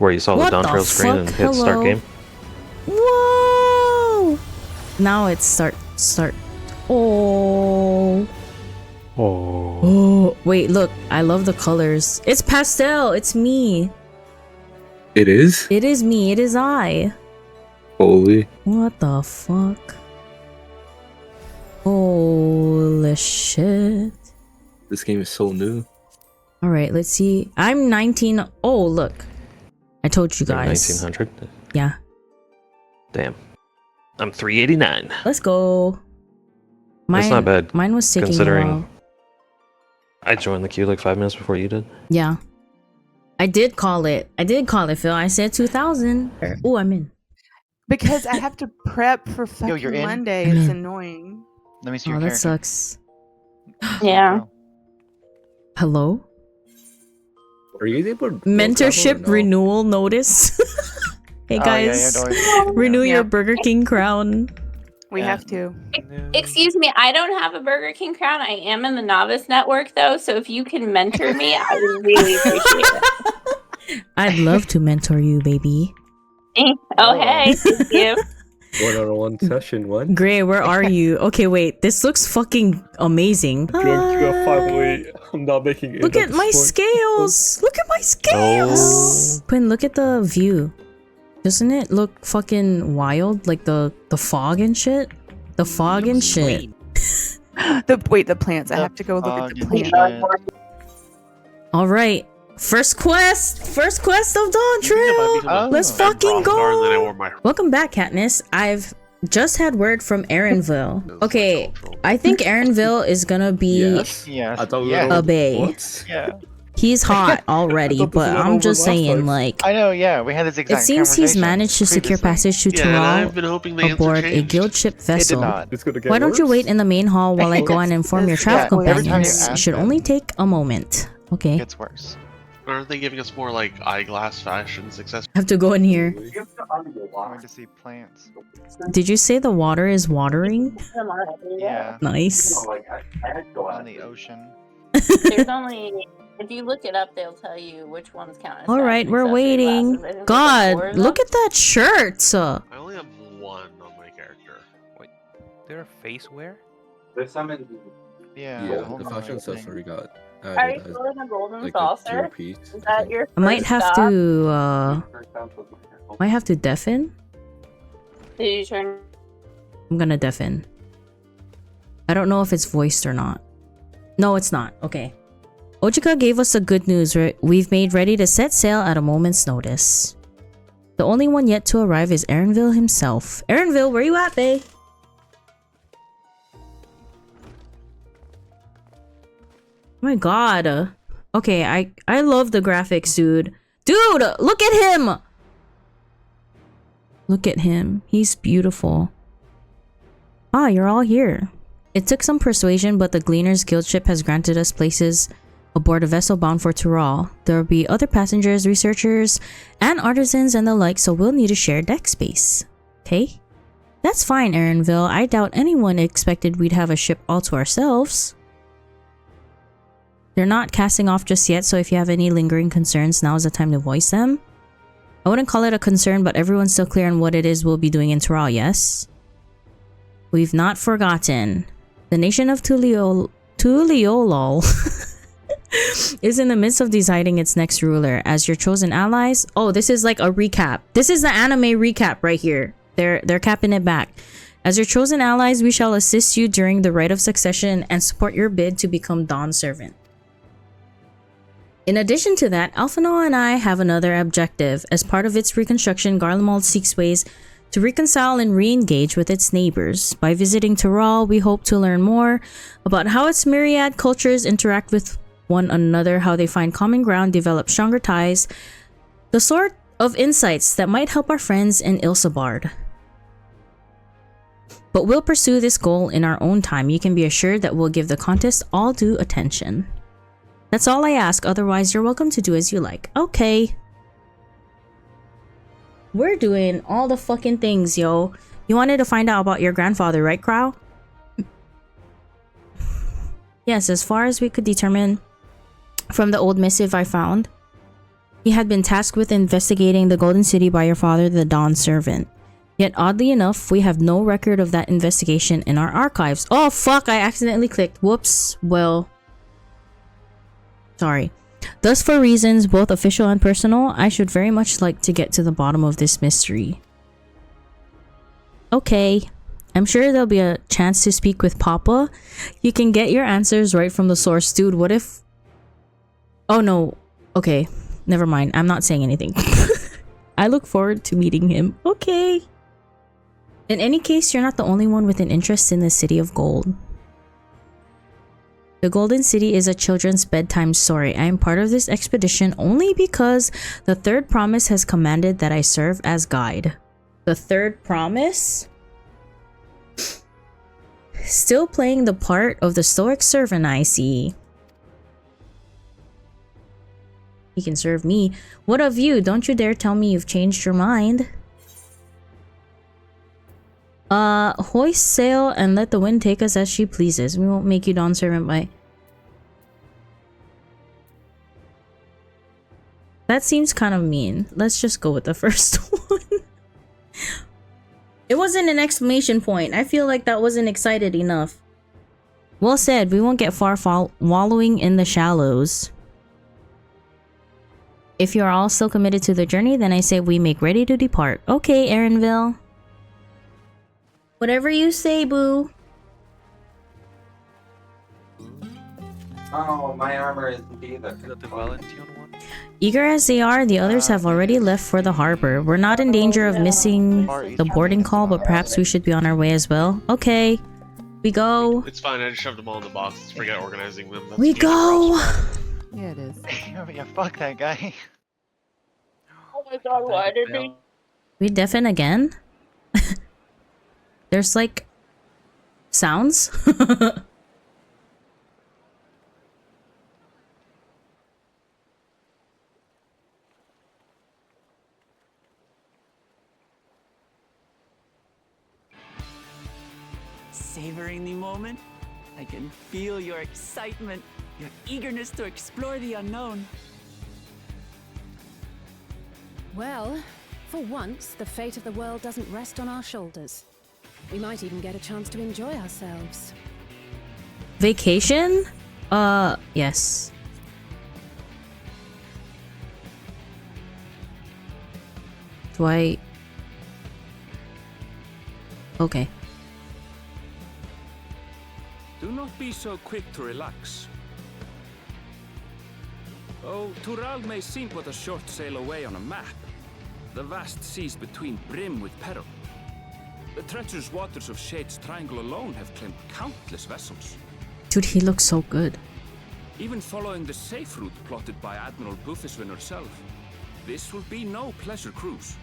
Where you saw What the the Dawntrail screen and fuck? hit start Hello? game. Whoa! Now it's start. Oh. Oh. Wait, look. I love the colors. It's pastel. It's me. It is? It is me. It is I. Holy. What the fuck? Holy shit. This game is so new. Alright, let's see. I'm 19. Oh, look. I told you guys. 1900. Yeah. Damn. I'm 389. Let's go. That's not bad. Mine was taking a considering while. I joined the queue like 5 minutes before you did. Yeah. I did call it, Phil. I said 2000. Oh, I'm in. Because I have to prep for fucking you're in? Monday. I'm It's in. annoying. Let me see Oh, your that character. sucks. Yeah. Hello? Are you able to Mentorship renewal notice. Hey guys, renew your Burger King crown. We have to. Excuse me, I don't have a Burger King crown. I am in the novice network though, so if you can mentor me, I would really appreciate it. I'd love to mentor you, baby. Oh, hey, thank you. 1-on-1 session 1. Gray, where are you? Okay, wait. This looks fucking amazing. I'm not making it. Look at my scales. Look at my scales. Quinn, look at the view. Doesn't it look fucking wild? Like the fog and shit? The fog and shit. The plants. I have to go look at the plants. All right. First quest of Dawntrail. Let's fucking go. Welcome back, Catniss. I've just had word from Erinville. Okay, I think Erinville is gonna be a bae. Yeah. He's hot already, but I'm just saying, like, I know, yeah, we had this exact it seems he's conversation managed to secure passage to Tuliyollal aboard a guild ship vessel. Why don't you wait in the main hall while I go and inform your travel companions? It should only take a moment. Okay. It gets worse. Aren't they giving us more like eyeglass fashion success? I have to go in here. Going to see plants. Did you say the water is watering? Yeah. Nice. On the ocean. There's only, if you look it up, they'll tell you which ones count as All right, we're waiting. God, look at that shirt. I only have one on my character. Wait, there are face wear? There's some in Yeah, the fashion accessory got Are you still in the golden like saucer? piece. Is that your I might first have stop? to deafen. Did you turn? I'm gonna deafen. I don't know if it's voiced or not. No, it's not. Okay. Ojika gave us the good news. We've made ready to set sail at a moment's notice. The only one yet to arrive is Erinville himself. Erinville, where you at, bae? Oh my god. Okay, I love the graphics, dude. Dude, look at him! Look at him. He's beautiful. Ah, you're all here. It took some persuasion, but the Gleaner's Guild ship has granted us places aboard a vessel bound for Tural. There will be other passengers, researchers, and artisans and the like, so we'll need to share deck space. Okay? That's fine, Erinville. I doubt anyone expected we'd have a ship all to ourselves. They're not casting off just yet, so if you have any lingering concerns, now is the time to voice them. I wouldn't call it a concern, but everyone's still clear on what it is we'll be doing in Tural, yes? We've not forgotten. The nation of Tuliyollal is in the midst of deciding its next ruler. As your chosen allies... Oh, this is like a recap. This is the anime recap right here. They're capping it back. As your chosen allies, we shall assist you during the rite of succession and support your bid to become Dawnservant. In addition to that, Alphinaud and I have another objective. As part of its reconstruction, Garlemald seeks ways to reconcile and re-engage with its neighbors. By visiting Tural, we hope to learn more about how its myriad cultures interact with one another, how they find common ground, develop stronger ties, the sort of insights that might help our friends in Ilsabard. But we'll pursue this goal in our own time. You can be assured that we'll give the contest all due attention. That's all I ask, otherwise you're welcome to do as you like. Okay. We're doing all the fucking things, yo. You wanted to find out about your grandfather, right, Crow? Yes, as far as we could determine from the old missive I found, He had been tasked with investigating the Golden City by your father, the Dawnservant. Yet oddly enough, we have no record of that investigation in our archives. Oh fuck, I accidentally clicked. Whoops. Well, sorry. Thus, for reasons both official and personal, I should very much like to get to the bottom of this mystery. Okay. I'm sure there'll be a chance to speak with Papa. You can get your answers right from the source. Dude, what if... Oh no. Okay. Never mind. I'm not saying anything. I look forward to meeting him. Okay. In any case, you're not the only one with an interest in the City of Gold. The Golden City is a children's bedtime story. I am part of this expedition only because the Third Promise has commanded that I serve as guide. The Third Promise? Still playing the part of the stoic servant, I see. He can serve me. What of you? Don't you dare tell me you've changed your mind. Hoist sail and let the wind take us as she pleases. We won't make you Dawnservant by... That seems kind of mean. Let's just go with the first one. It wasn't an exclamation point. I feel like that wasn't excited enough. Well said. We won't get far wallowing in the shallows. If you're all still committed to the journey, then I say we make ready to depart. Okay, Erinville. Whatever you say, boo. Oh, my armor is indeed Is that the Valentine one? Eager as they are, the others have already left for the harbor. We're not in danger of missing the boarding call, but perhaps we should be on our way as well. Okay, we go. It's fine. I just shoved them all in the boxes. Forget organizing them. That's We go. Yeah, it is. Yeah, fuck that guy. Oh my god, why did they... We deafen again? There's like sounds. Savoring the moment? I can feel your excitement, your eagerness to explore the unknown. Well, for once, the fate of the world doesn't rest on our shoulders. We might even get a chance to enjoy ourselves. Vacation? Yes. Do I... Okay. Do not be so quick to relax. Oh, Tuliyollal may seem but a short sail away on a map. The vast seas between brim with peril. The treacherous waters of Shade's Triangle alone have claimed countless vessels. Dude, he looks so good. Even following the safe route plotted by Admiral Ffxiv herself, this will be no pleasure cruise.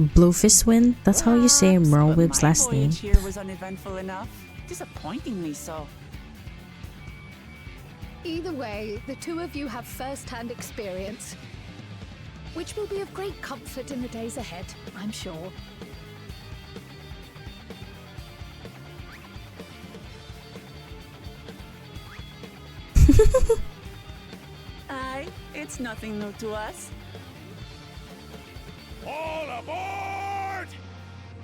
Bluefistwin? That's how you say Perhaps, but Merlwyb's my last name. voyage here was uneventful enough. Disappointingly so. Either way, the two of you have first-hand experience, which will be of great comfort in the days ahead, I'm sure. Aye, it's nothing new to us. All aboard!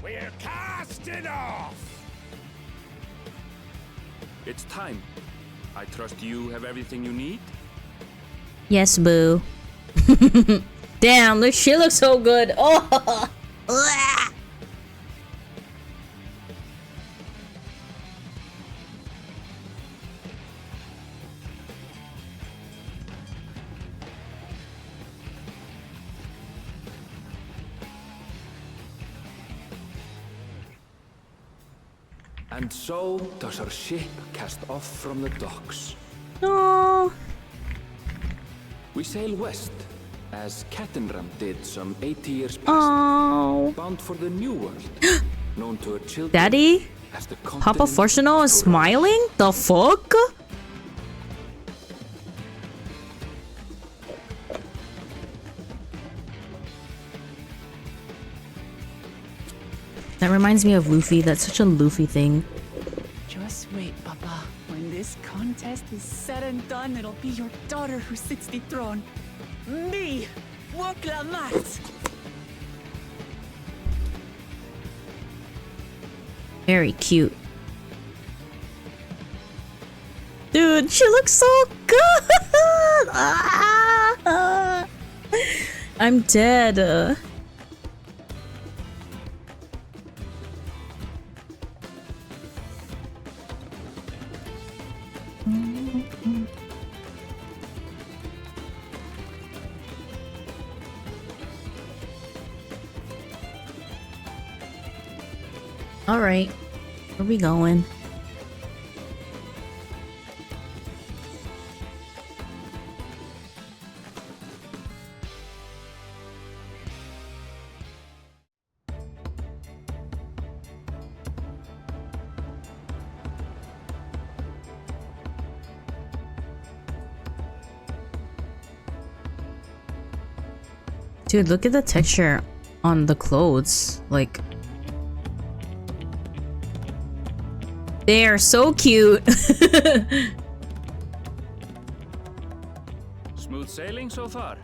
We're casting off! It's time. I trust you have everything you need? Yes, boo. Damn, look, she looks so good. Oh! And so does our ship cast off from the docks. No. We sail west, as Cattenram did some 80 years past. Oh. Bound for the New World, known to her children Daddy? as the Papa continent Fortuno is of smiling? The fuck? That reminds me of Luffy. That's such a Luffy thing. Just wait, Papa. When this contest is said and done, it'll be your daughter who sits the throne. Me, Wuk Lamat. Very cute. Dude, she looks so good! Ah! I'm dead. Alright, where we going? Dude, look at the texture on the clothes. Like, they are so cute. Smooth sailing so far?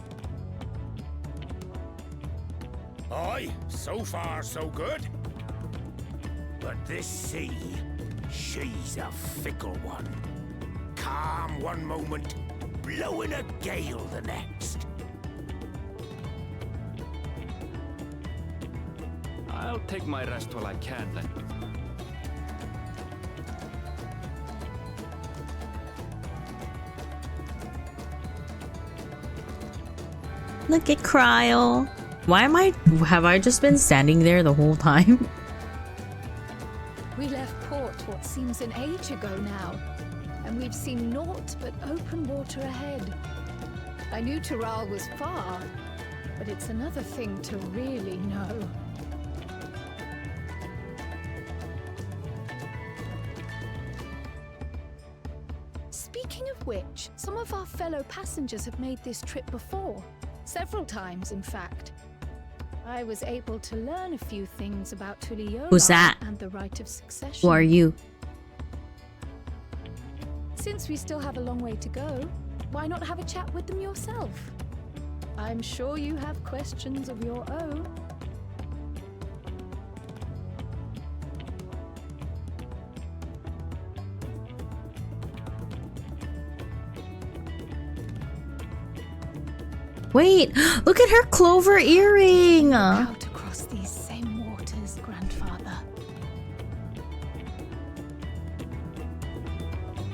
Aye, so far so good. But this sea, she's a fickle one. Calm one moment, blowing a gale the next. I'll take my rest while I can then. Look at Cryo. Have I just been standing there the whole time? We left port what seems an age ago now, and we've seen naught but open water ahead. I knew Tural was far, but it's another thing to really know. Speaking of which, some of our fellow passengers have made this trip before. Several times, in fact. I was able to learn a few things about Tuliyollal Who's that? and the right of succession. Who are you? Since we still have a long way to go, why not have a chat with them yourself? I'm sure you have questions of your own. Wait, look at her clover earring. Out across these same waters, grandfather.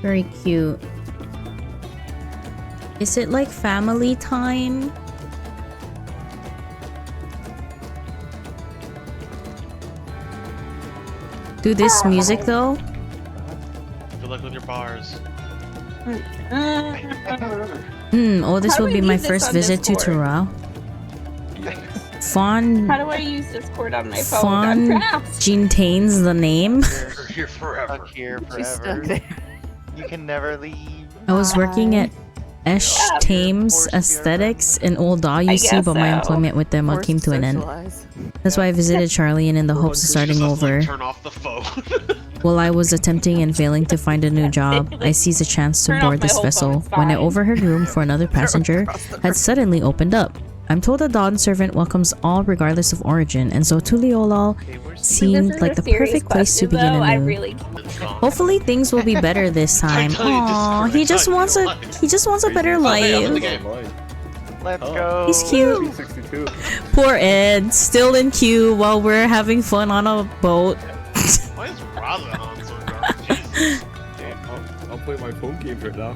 Very cute. Is it like family time? Do this music though? Good luck with your bars. Oh, this How will do be we my leave this first on visit to Discord? Tural. Fawn How do I use Discord on my phone? I'm trapped. Jintain's the name. You're here forever. Stuck here She's stuck forever. there. You can never leave. I was working at Esh Yeah. Thames Forced to be Aesthetics in Old Daw, you I see, guess but my so. employment with them Forced came to an end. socialize. That's why I visited Charlie and in the hopes of starting Just have to, like, over. turn off the phone. While I was attempting and failing to find a new job, I seized a chance to Turn off board my this whole vessel phone, it's when I fine. overheard room for another passenger had suddenly opened up. I'm told the Dawnservant welcomes all regardless of origin, and so Tuliyollal seemed This is like a the serious perfect place to question, begin though. I anew. really Hopefully things will be better this time. tell you, Aww, he just wants a better Oh, hey, I'm in the life. game. Let's Oh. go. He's cute. 62. Poor Ed, still in queue while we're having fun on a boat. Why is Raza on so dark? Jesus. I'll play my phone games right now.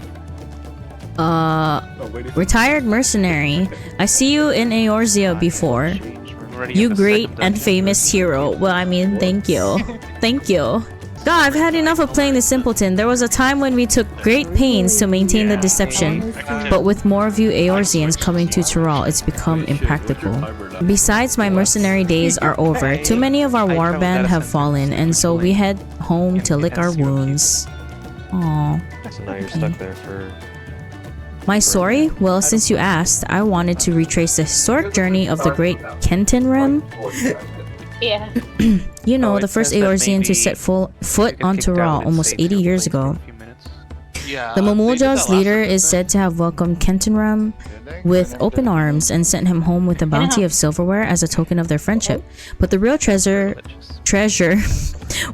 Oh, wait, it's- Retired mercenary. I see you in Eorzea before. We're already You at the great second and dungeon. famous hero. Well, I mean, thank you. Thank you. God, I've had enough of playing the simpleton. There was a time when we took great pains to maintain the deception. But with more of you Eorzeans coming to Tural, it's become impractical. Besides, my mercenary days are over. Too many of our warband have fallen, and so we head home to lick our wounds. Aww. So now you're stuck there for. My story? Well, since you asked, I wanted to retrace the historic journey of the great Kenton Rim. yeah. You know, Oh, the it first says that Eorzean to maybe set foot get on kicked out Tural and almost save 80 your years place for ago. a few minutes. Yeah. The they did that Mamulja's last leader time, is didn't said to have welcomed Kentenram with open arms and sent him home with a bounty of silverware as a token of their friendship. But the real treasure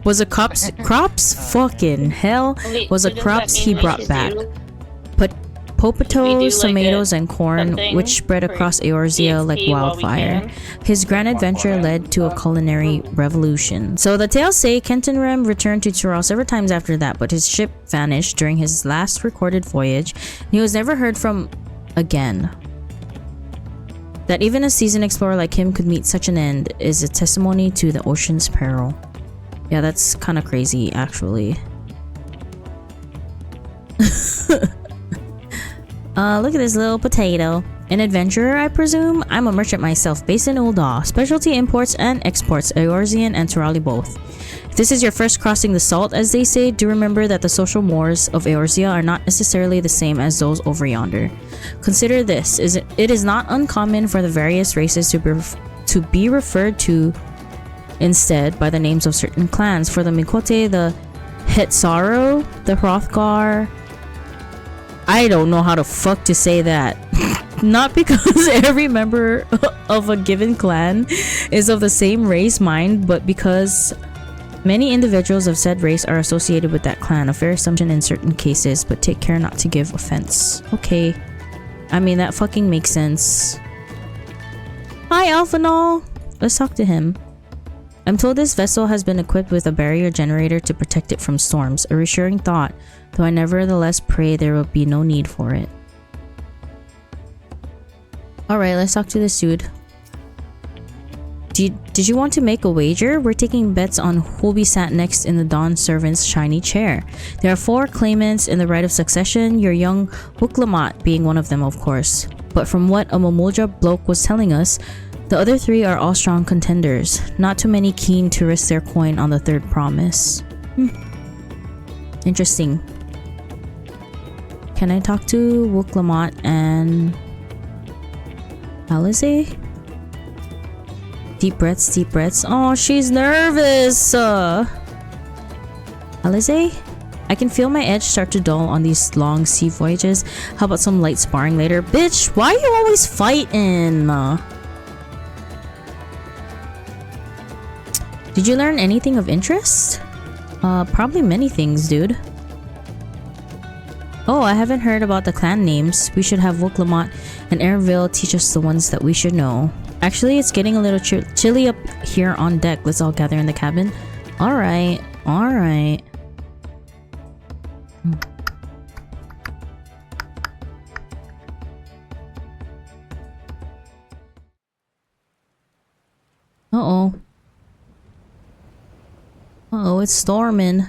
was a crops fucking hell Wait, was so a does crops that he mean we brought should back. do- But potatoes, like, tomatoes, and corn, something which spread for across Eorzea like EXP while we wildfire. can? His grand adventure led to a culinary revolution. So the tales say Kentenram returned to Tural several times after that, but his ship vanished during his last recorded voyage, and he was never heard from again. That even a seasoned explorer like him could meet such an end is a testimony to the ocean's peril. Yeah, that's kind of crazy, actually. Look at this little potato. An adventurer, I presume? I'm a merchant myself, based in Ul'dah. Specialty imports and exports, Eorzean and Turali both. If this is your first crossing the salt, as they say, do remember that the social mores of Eorzea are not necessarily the same as those over yonder. Consider this, it is not uncommon for the various races to be referred to instead by the names of certain clans. For the Mikote, the Hetsaro, the Hrothgar... I don't know how the fuck to say that. Not because every member of a given clan is of the same race mind, but because many individuals of said race are associated with that clan. A fair assumption in certain cases, but take care not to give offense. Okay. I mean, that fucking makes sense. Hi, Alphanol! Let's talk to him. I'm told this vessel has been equipped with a barrier generator to protect it from storms. A reassuring thought, though I nevertheless pray there will be no need for it. Alright, let's talk to this dude. Did you want to make a wager? We're taking bets on who'll be sat next in the Dawnservant's shiny chair. There are 4 claimants in the right of succession, your young Wuk Lamat being one of them, of course. But from what a Mamulja bloke was telling us, the other 3 are all strong contenders. Not too many keen to risk their coin on the third promise. Interesting. Can I talk to Wuk Lamat and Alize? Deep breaths, deep breaths. Oh, she's nervous! Alize? I can feel my edge start to dull on these long sea voyages. How about some light sparring later? Bitch, why are you always fighting? Did you learn anything of interest? Probably many things, dude. Oh, I haven't heard about the clan names. We should have Wuk Lamat and Airville teach us the ones that we should know. Actually, it's getting a little chilly up here on deck. Let's all gather in the cabin. Alright, alright. Uh-oh. Uh-oh, it's storming.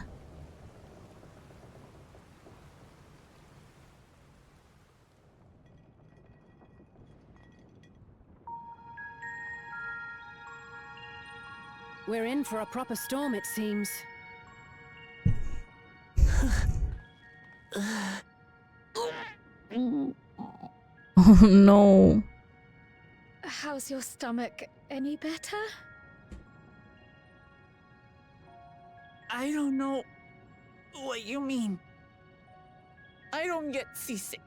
We're in for a proper storm, it seems. Oh no. How's your stomach? Any better? I don't know what you mean. I don't get seasick.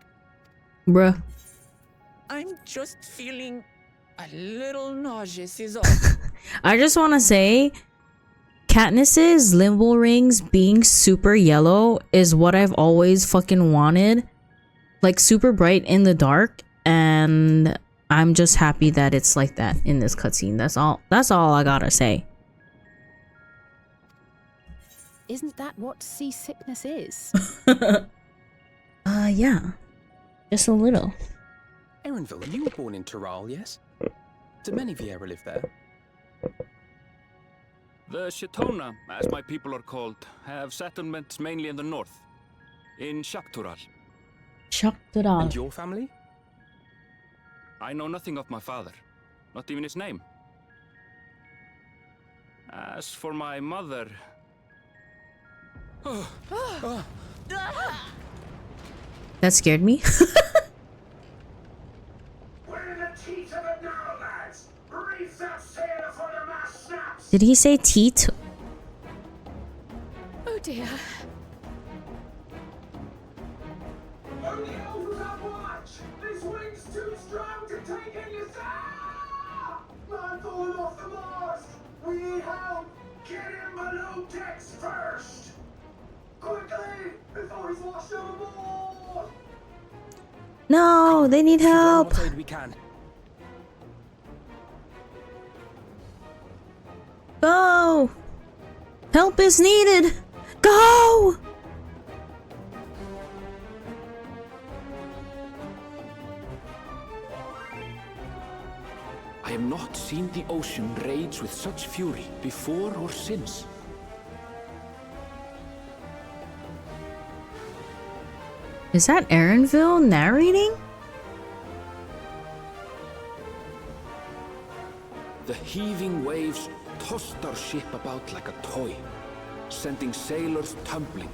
Bruh. I'm just feeling a little nauseous is all. I just want to say, Catniss's limbo rings being super yellow is what I've always fucking wanted. Like super bright in the dark, and I'm just happy that it's like that in this cutscene. That's all I gotta say. Isn't that what seasickness is? Yeah. Just a little. Erenville, you were born in Tural, yes? Do many Vieira live there? The Shitona, as my people are called, have settlements mainly in the north, in Shaktural. Shaktural. And your family? I know nothing of my father, not even his name. As for my mother... That scared me. Did he say teat? Oh dear. No, they need help. What aid we can. Go! Help is needed! Go! I have not seen the ocean rage with such fury before or since. Is that Erinville narrating? The heaving waves tossed our ship about like a toy, sending sailors tumbling.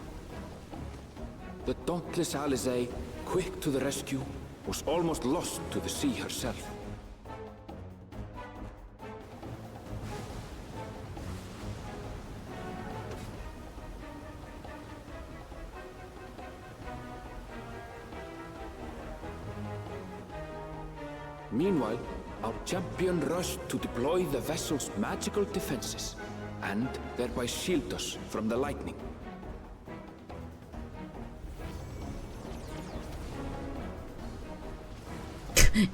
The dauntless Alizé, quick to the rescue, was almost lost to the sea herself. Meanwhile, our champion rushed to deploy the vessel's magical defenses, and thereby shield us from the lightning.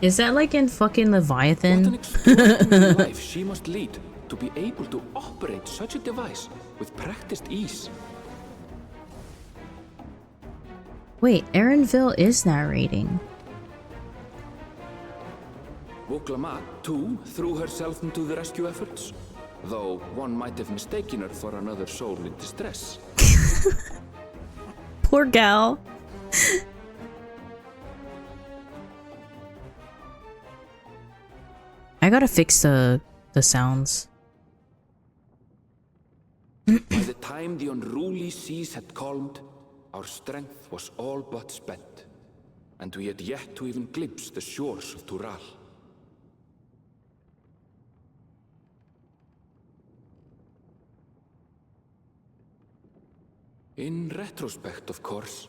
Is that like in fucking Leviathan? What an extraordinary life she must lead to be able to operate such a device with practiced ease. Wait, Erinville is narrating. Wuk Lamat, too, threw herself into the rescue efforts, though one might have mistaken her for another soul in distress. Poor gal. I gotta fix the sounds. By the time the unruly seas had calmed, our strength was all but spent, and we had yet to even glimpse the shores of Tural. In retrospect, of course,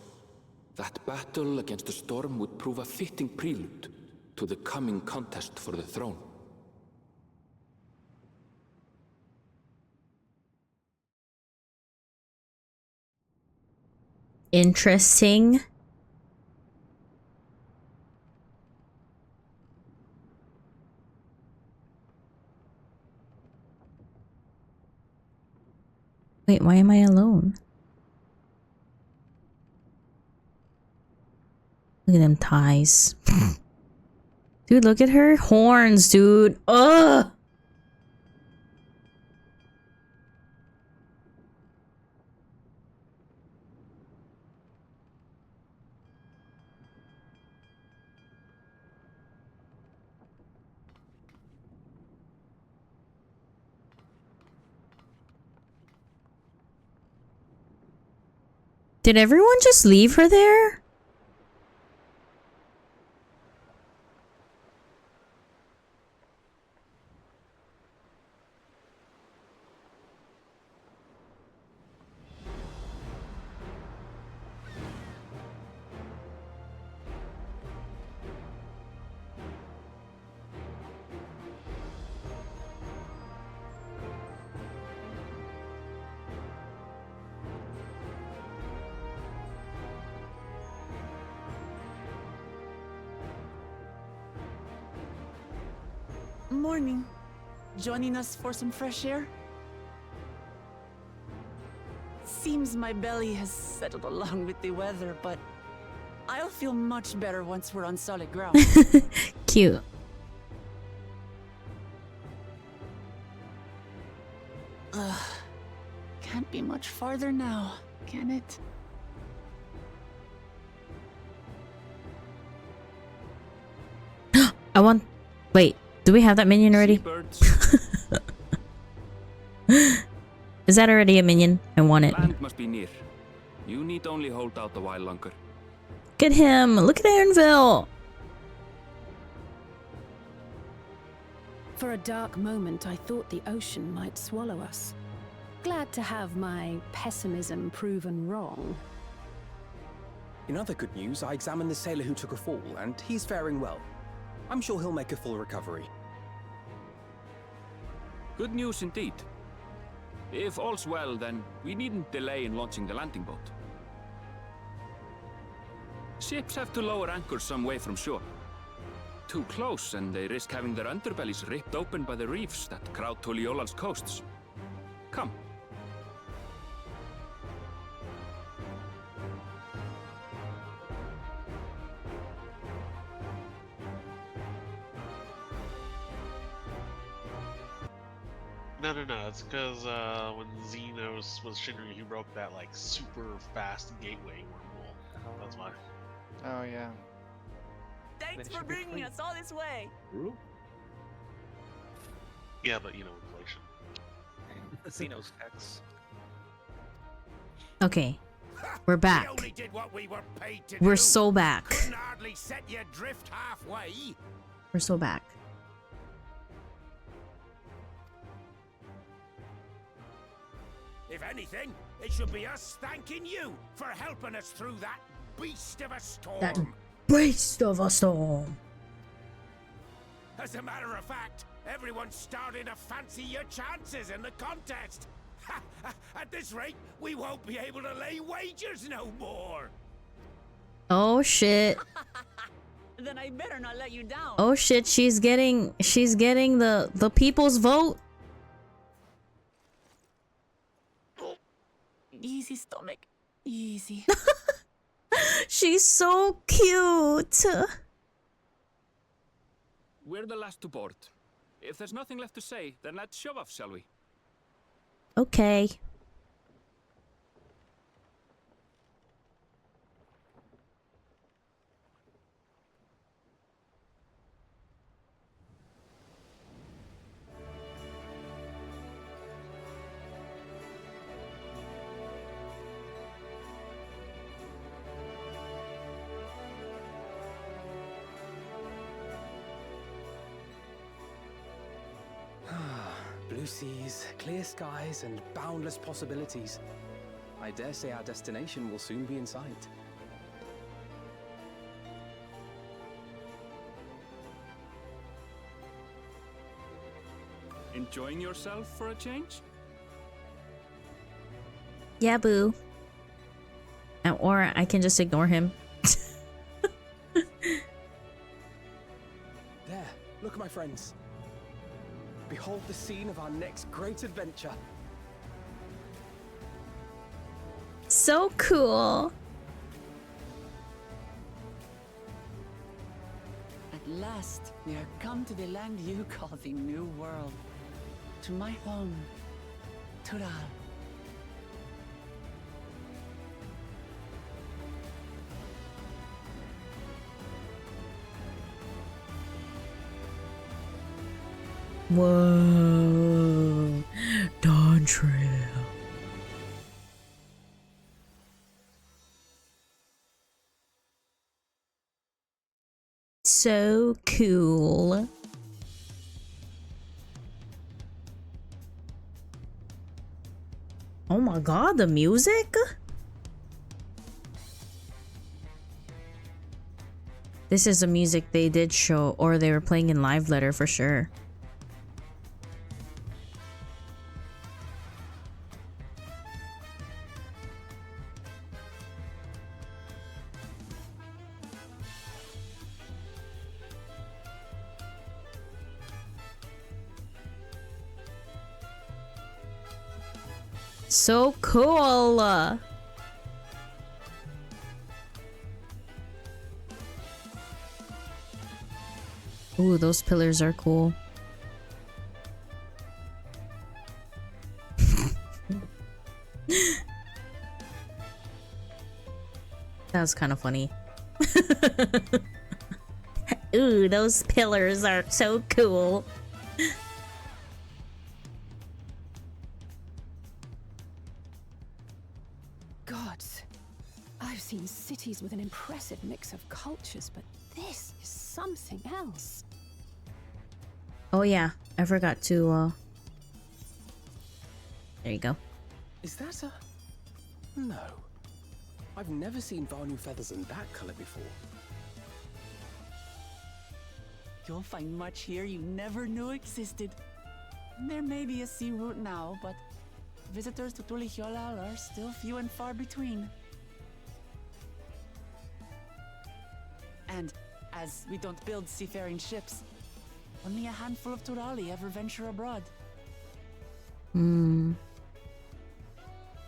that battle against the storm would prove a fitting prelude to the coming contest for the throne. Interesting. Wait, why am I alone? Look at them ties. Dude, look at her horns, dude. Ugh! Did everyone just leave her there? Morning. Joining us for some fresh air? Seems my belly has settled along with the weather, but I'll feel much better once we're on solid ground. Cute. Ugh. Can't be much farther now, can it? I want... Wait, do we have that minion already? Is that already a minion? I want it. Land must be near. You need only hold out a while longer. Look at him! Look at Erinville! For a dark moment, I thought the ocean might swallow us. Glad to have my pessimism proven wrong. In other good news, I examined the sailor who took a fall, and he's faring well. I'm sure he'll make a full recovery. Good news indeed. If all's well, then we needn't delay in launching the landing boat. Ships have to lower anchors some way from shore. Too close, and they risk having their underbellies ripped open by the reefs that crowd Tuliyollal's coasts. Come. No. It's because when Xenos was Shinryu, he broke that like super fast gateway wormhole. That's why. Oh yeah. Thanks for bringing us all this way. Yeah, but you know, inflation. Xenos X. Okay, we're back. We only did what we were paid to We're do. so back. Couldn't hardly set you adrift halfway. We're so back. If anything, it should be us thanking you for helping us through that beast of a storm. That beast of a storm. As a matter of fact, everyone's starting to fancy your chances in the contest. At this rate, we won't be able to lay wagers no more. Oh shit. Then I better not let you down. Oh shit, she's getting the people's vote. Easy, stomach. Easy. She's so cute. We're the last to board. If there's nothing left to say, then let's shove off, shall we? Okay. Blue seas, clear skies, and boundless possibilities. I dare say our destination will soon be in sight. Enjoying yourself for a change? Yeah, boo. Or I can just ignore him. There, look at my friends. Behold the scene of our next great adventure. So cool. At last, we are come to the land you call the New World. To my home, Tural. Whoa. Dawntrail. So cool. Oh my god, the music? This is the music they did show, or they were playing in Live Letter for sure. So cool. Ooh, those pillars are cool. That was kind of funny. Ooh, those pillars are so cool. Gods, I've seen cities with an impressive mix of cultures, but this is something else. Oh yeah, I forgot to there you go. Is that a... No. I've never seen Vanu feathers in that color before. You'll find much here you never knew existed. There may be a sea route now, but visitors to Tuliyollal are still few and far between. And as we don't build seafaring ships, only a handful of Turali ever venture abroad. Hmm.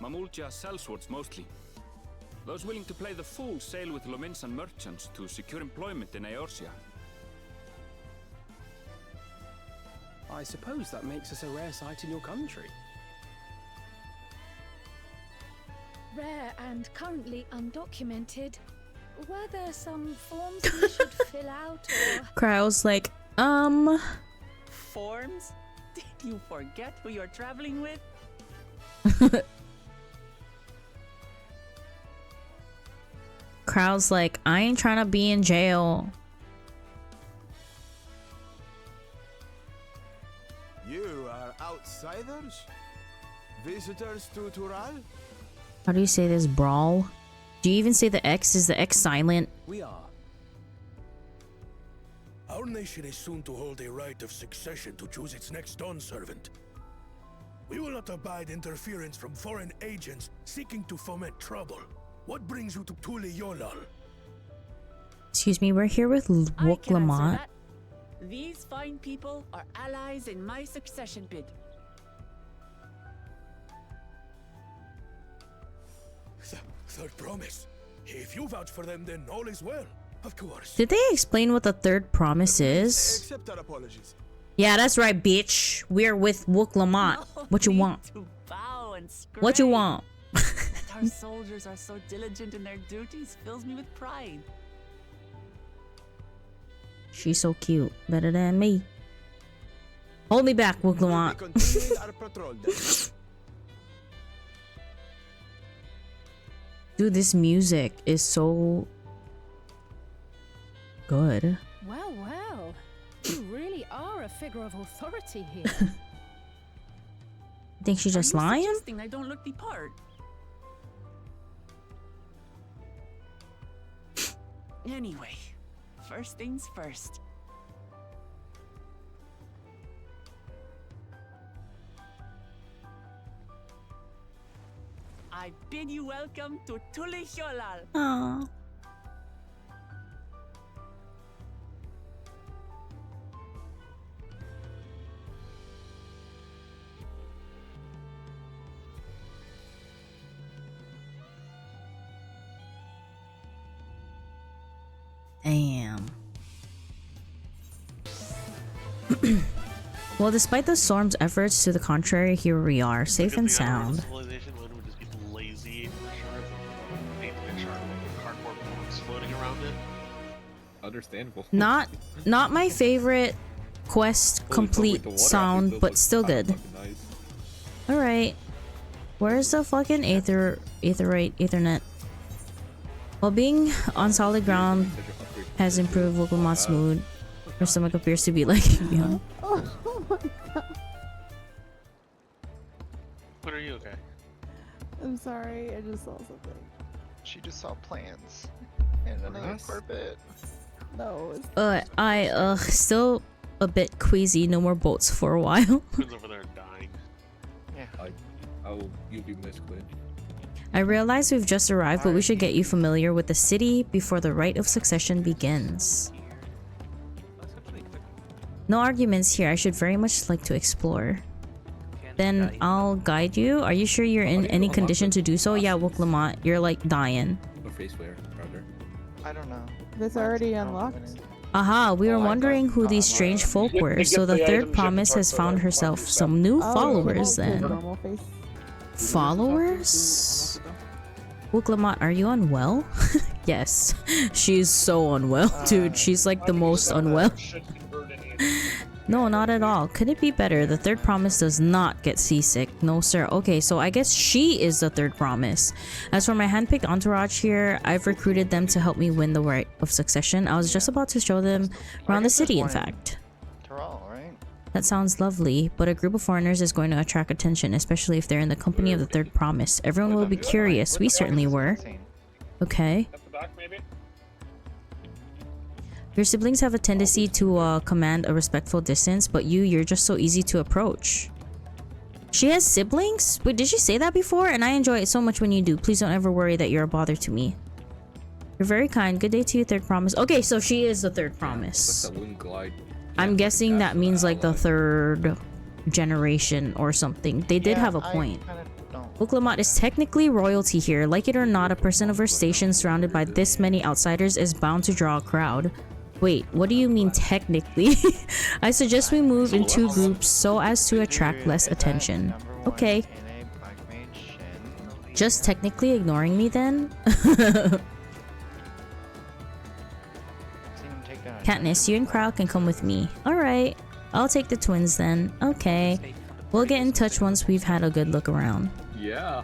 Mamulja sellswords mostly. Those willing to play the fool sail with Lominsan merchants to secure employment in Eorzea. I suppose that makes us a rare sight in your country. Rare and currently undocumented. Were there some forms we should fill out or... Crow's like, Forms? Did you forget who you're traveling with? Crow's like, I ain't trying to be in jail. You are outsiders? Visitors to Tural? How do you say this, brawl? Do you even say the X? Is the X silent? We are. Our nation is soon to hold a right of succession to choose its next Dawnservant. We will not abide interference from foreign agents seeking to foment trouble. What brings you to Tuliyollal? Excuse me, we're here with Wuk Lamat. These fine people are allies in my succession bid. Third promise. If you vouch for them, then all is well. Of course. Did they explain what the third promise is? Accept our apologies. Yeah, that's right, bitch. We're with Wuk Lamat. What you want? What you want? Our soldiers are so diligent in their duties fills me with pride. She's so cute. Better than me. Hold me back, Wuk Lamat. Dude, this music is so good. Well, well. You really are a figure of authority here. Think she's just lying? Suggesting I don't look the part? Anyway, first things first. I bid you welcome to Tuliyollal. Aww. Damn. Well, despite the storm's efforts to the contrary, here we are, safe and sound. Civilization would just get lazy in the shards and paint the shard with cardboard box floating around it. Understandable. Not my favorite quest complete sound, but still good. All right, where's the fucking Ethernet? While being on solid ground has improved Wuk Lamat's mood. Her stomach appears to be like, yeah. Oh my god. What are you okay? I'm sorry, I just saw something. She just saw plans and another carpet. No. I still a bit queasy. No more boats for a while. Quinn's over there dying. Yeah. You'll be missed, Quinn. I realize we've just arrived, but we should get you familiar with the city before the rite of succession begins. No arguments here. I should very much like to explore. Then I'll guide you. Are you sure you're in any condition to do so? Yeah, Wuk Lamat, you're like dying. No face wear, rather. I don't know. This already unlocked. Aha, we were wondering who these strange folk were, so the third promise has found herself some new followers then. Followers? Wuk Lamat, are you unwell? Yes, she's so unwell, dude. She's like the most unwell. No, not at all. Could it be better? The third promise does not get seasick. No, sir. Okay, so I guess she is the third promise. As for my handpicked entourage here, I've recruited them to help me win the right of succession. I was just about to show them around the city, in fact. Right? That sounds lovely, but a group of foreigners is going to attract attention, especially if they're in the company of the third promise. Everyone will be curious. We certainly were. Okay. Your siblings have a tendency to command a respectful distance, but you're just so easy to approach. She has siblings? Wait, did she say that before? And I enjoy it so much when you do. Please don't ever worry that you're a bother to me. You're very kind. Good day to you, third promise. Okay, so she is the third promise. That wouldn't glide. I'm guessing that means like the third generation or something. They did have a point. Wuk Lamat is technically royalty here. Like it or not, a person of her station surrounded by this many outsiders is bound to draw a crowd. Wait, what do you mean technically? I suggest we move in 2 groups so as to attract less attention. Okay. Just technically ignoring me then? Catniss, you and Crow can come with me. Alright, I'll take the twins then. Okay. We'll get in touch once we've had a good look around. Yeah.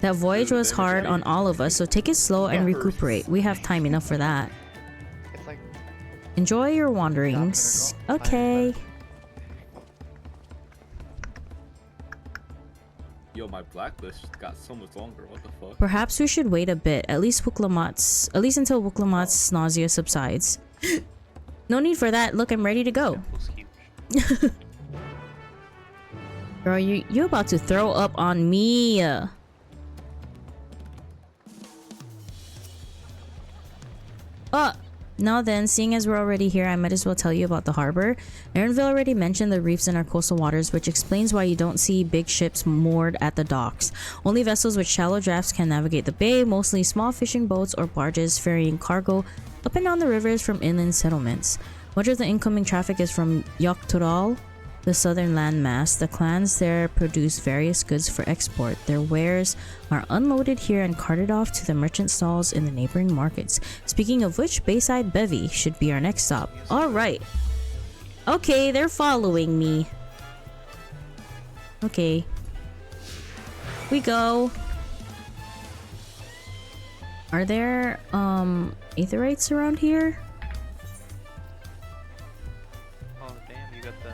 That voyage was hard on all of us, so take it slow and recuperate. We have time enough for that. Enjoy your wanderings. Okay. Yo, my blacklist got so much longer. What the fuck? Perhaps we should wait a bit, at least until Wuk Lamat's nausea subsides. No need for that. Look, I'm ready to go. Girl, you about to throw up on me. Now then, seeing as we're already here, I might as well tell you about the harbor. Erinville already mentioned the reefs in our coastal waters, which explains why you don't see big ships moored at the docks. Only vessels with shallow drafts can navigate the bay, mostly small fishing boats or barges ferrying cargo up and down the rivers from inland settlements. Much of the incoming traffic is from Tuliyollal, the southern landmass. The clans there produce various goods for export. Their wares are unloaded here and carted off to the merchant stalls in the neighboring markets. Speaking of which, Bayside Bevy should be our next stop. Alright. Okay, they're following me. Okay. We go. Are there, aetherites around here? Oh damn, you got the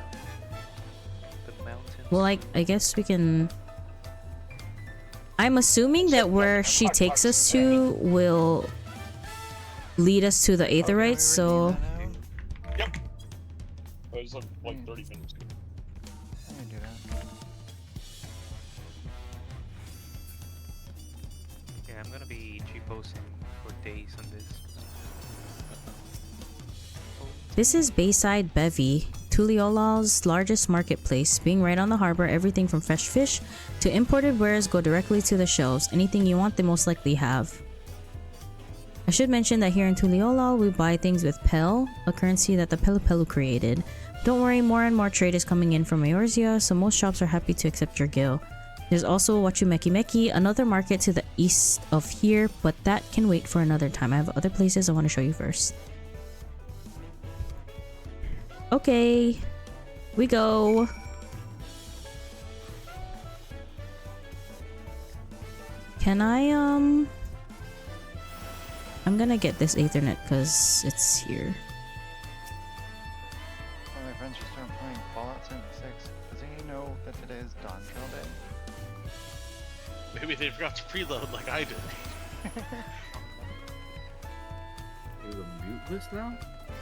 mountains. Well, I guess we can... I'm assuming that where she takes us to will lead us to the aetherites, so... Yep. It was like 30 minutes. I can do that. Yeah, I'm gonna be cheaposing for days on this. This is Bayside Bevy, Tuliyollal's largest marketplace. Being right on the harbor, everything from fresh fish to imported wares go directly to the shelves. Anything you want, they most likely have. I should mention that here in Tuliyollal, we buy things with Pel, a currency that the Pelupelu created. Don't worry, more and more trade is coming in from Eorzea, so most shops are happy to accept your gil. There's also Wachumekimeki, another market to the east of here, but that can wait for another time. I have other places I want to show you first. Okay, we go. Can I, I'm gonna get this Ethernet because it's here. One of my friends just started playing Fallout 76. Doesn't he know that today is Dawntrail Day? Maybe they forgot to preload like I did. There's a mute list now?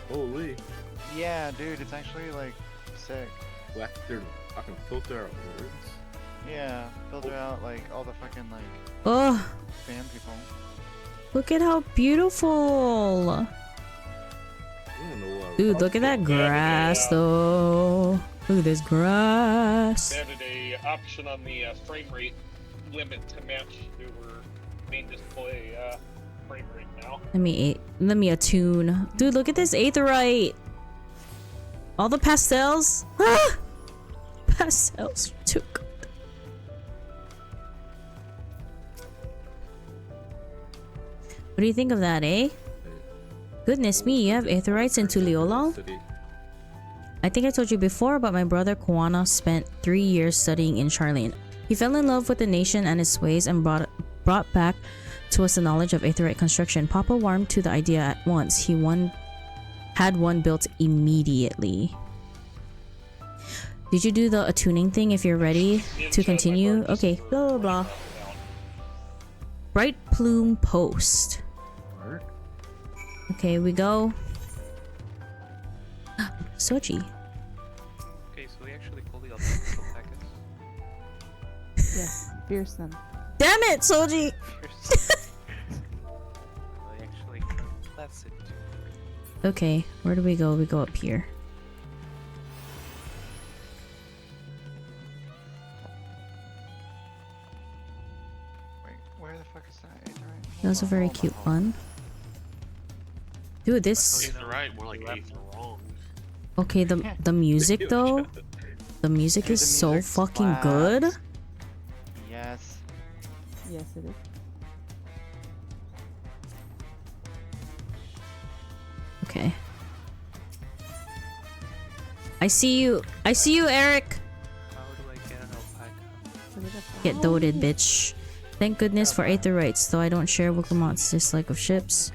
Holy. Yeah, dude, it's actually like sick. I can filter out words. Yeah, filter out like all the fucking like Oh, spam people. look at how beautiful. Dude, look at that grass though. Look at this grass. They added a option on the frame rate limit to match your main display frame rate now. Let me attune. Dude, look at this aetherite. All the pastels. Ah! Pastels are too good. What do you think of that, eh? Goodness me, you have aetherites in Tuliyollal? I think I told you before, but my brother Kwana spent 3 years studying in Charlene. He fell in love with the nation and its ways and brought back to us the knowledge of aetherite construction. Papa warmed to the idea at once. He had one built immediately. Did you do the attuning thing if you're ready to continue? Okay, blah blah blah. Bright Plume Post. Okay, we go. Sochi. Okay, so we actually pulled the other packets. Yes, fierce them. Damn it, Soji! They actually That's it. Okay, where do we go? We go up here. Wait, where the fuck is that? Aetherite? That was a very cute one. Dude, this... Eighth right, more like eighth wrong. Okay, the music though, the music is so fucking good. Yes. Yes, it is. Okay. I see you, Eric. How do I get an alpaca? Get doted, bitch. Thank goodness for Aetherites, though I don't share Wuk Lamat's dislike of ships.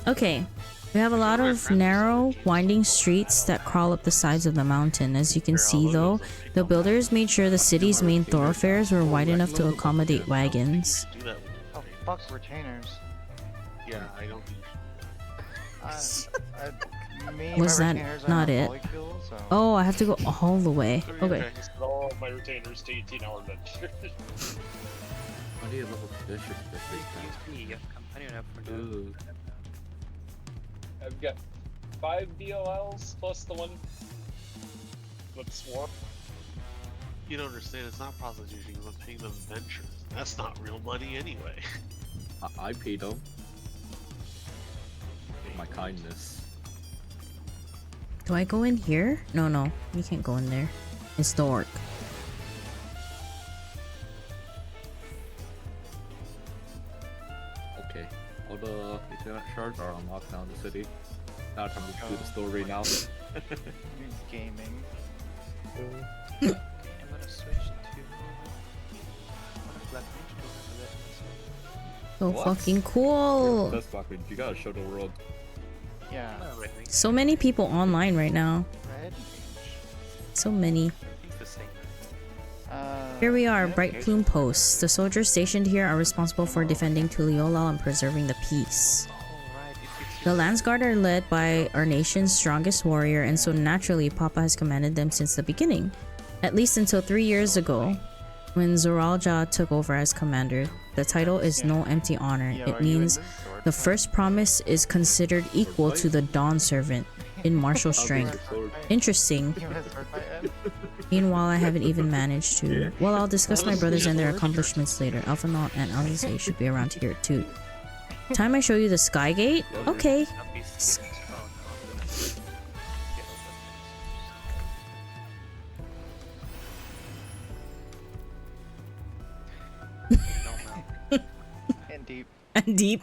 Okay. We have a lot of narrow, winding streets that crawl up the sides of the mountain. As you can see though, the builders made sure the city's main thoroughfares were wide enough to accommodate wagons. Oh, fuck retainers. Yeah, I don't think. Was that not it? Oh, I have to go all the way. Okay. All of my retainers to 18-hour adventure. I need a level bishop. I don't have for now. I've got 5 DLLs plus the one with Swarm. You don't understand, it's not prostitution because I'm paying them ventures. That's not real money anyway. I paid them. My kindness. Do I go in here? No, you can't go in there. It's dark. Okay, all the internet shards are unlocked now in the city. Now time to do the story now. Gaming. I'm gonna switch to Black Mage to So fucking cool. That's fucking. You gotta show the world. Yeah. So many people online right now. Red. So many. the same. Here we are, Bright Plume Post. The soldiers stationed here are responsible for defending Tuliyollal and preserving the peace. The Landsguard are led by our nation's strongest warrior, and so naturally Papa has commanded them since the beginning. At least until 3 years ago, when Zoralja took over as commander. The title is no empty honor. It means the first promise is considered equal to the Dawnservant in martial strength. Interesting. Meanwhile, I haven't even managed to. Well, I'll discuss my brothers and their accomplishments later. Alphanaut and Alice should be around here too. Time I show you the Skygate? Okay. And deep. And deep.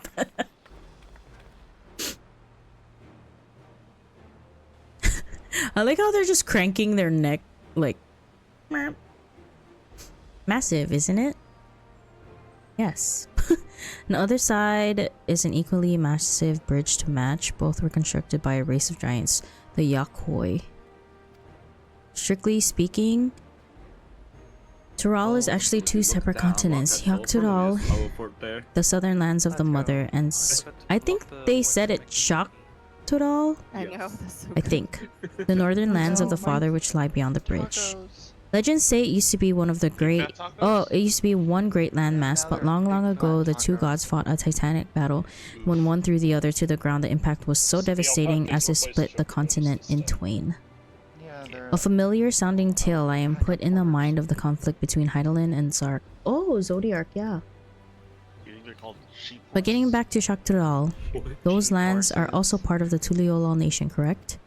I like how they're just cranking their neck like massive, isn't it? Yes. On the other side is an equally massive bridge to match. Both were constructed by a race of giants, the Yakhoi. Strictly speaking, Tural is actually two separate continents. Yaktural, the southern lands of the mother, and I think they said it Shaktural. I know. That's so I think the northern lands of the father, which lie beyond the bridge. Legends say it used to be one of the great. Oh, it used to be one great landmass, but long, long ago, the two gods fought a titanic battle. When one threw the other to the ground, the impact was so devastating as to split the continent in twain. A familiar sounding tale I am put in the mind of the conflict between Hydaelyn and Zark. Oh, Zodiark, yeah. But getting back to Shaktural, those lands are also part of the Tuliyollal nation, correct?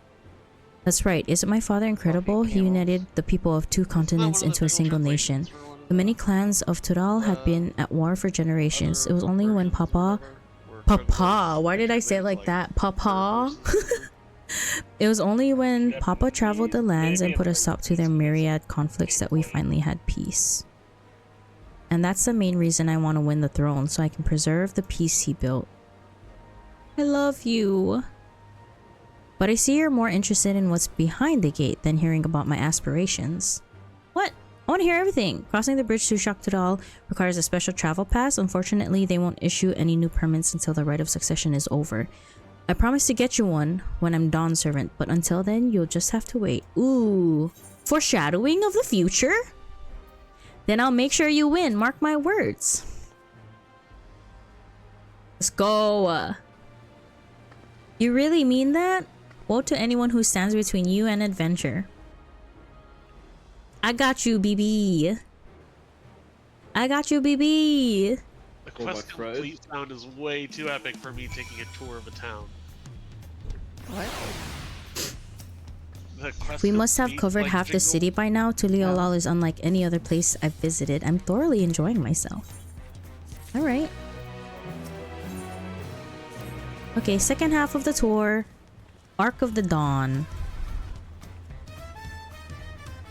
That's right. Isn't my father incredible? He united the people of two continents into a single nation. The many clans of Tural had been at war for generations. It was only when Papa... Why did I say it like that? Papa? It was only when Papa traveled the lands and put a stop to their myriad conflicts that we finally had peace. And that's the main reason I want to win the throne, so I can preserve the peace he built. I love you. But I see you're more interested in what's behind the gate than hearing about my aspirations. What? I want to hear everything. Crossing the bridge to Shaktural requires a special travel pass. Unfortunately, they won't issue any new permits until the rite of succession is over. I promise to get you one when I'm Dawnservant, but until then, you'll just have to wait. Ooh, foreshadowing of the future? Then I'll make sure you win, mark my words. Let's go. You really mean that? Woe to anyone who stands between you and adventure. I got you, BB. I got you, BB. The quest complete sound is way too epic for me taking a tour of a town. What? We must have covered half the city by now. Tuliyollal is unlike any other place I've visited. I'm thoroughly enjoying myself. Alright. Okay, second half of the tour. Arc of the Dawn.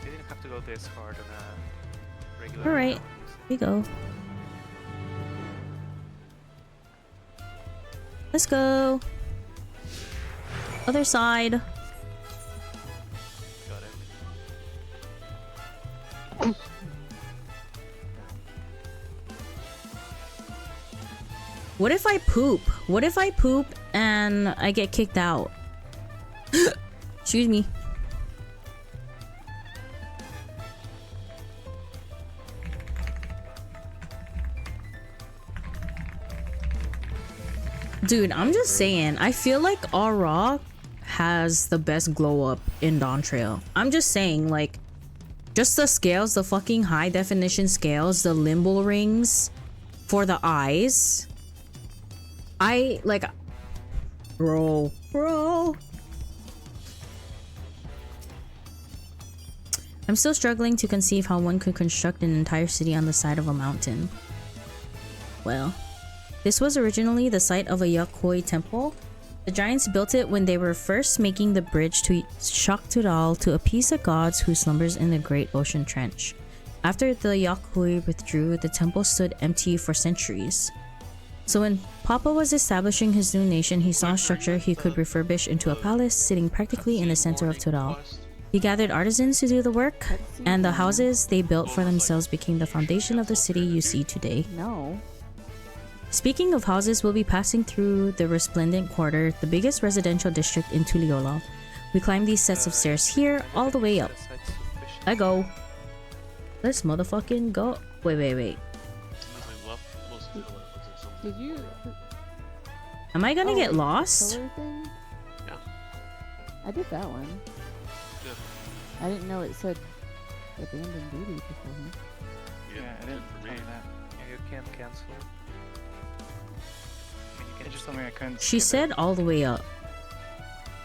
You didn't have to go this hard on a regular. Alright, here we go. Let's go. Other side. What if I poop? What if I poop and I get kicked out? Excuse me. Dude, I'm just saying, I feel like Aura has the best glow up in Dawntrail. I'm just saying, like, just the scales, the fucking high definition scales, the limbo rings for the eyes. I like, bro. I'm still struggling to conceive how one could construct an entire city on the side of a mountain. Well, this was originally the site of a Yakhoi temple. The giants built it when they were first making the bridge to Tuliyollal to appease the gods who slumbers in the great ocean trench. After the Yakhoi withdrew, the temple stood empty for centuries. So when Papa was establishing his new nation, he saw a structure he could refurbish into a palace sitting practically in the center of Tuliyollal. He gathered artisans to do the work, and the houses they built for themselves became the foundation of the city you see today. No. Speaking of houses, we'll be passing through the Resplendent Quarter, the biggest residential district in Tuliyollal. We climb these sets of stairs here, all the way up. I go. Let's motherfucking go. Wait. Did you? Am I gonna get lost? Yeah. I did that one. Yeah. I didn't know it said abandoned duty before. Yeah, I didn't tell me that. Yeah, you can't cancel. I mean, you It can just told me I couldn't. She skip said it. all the way up.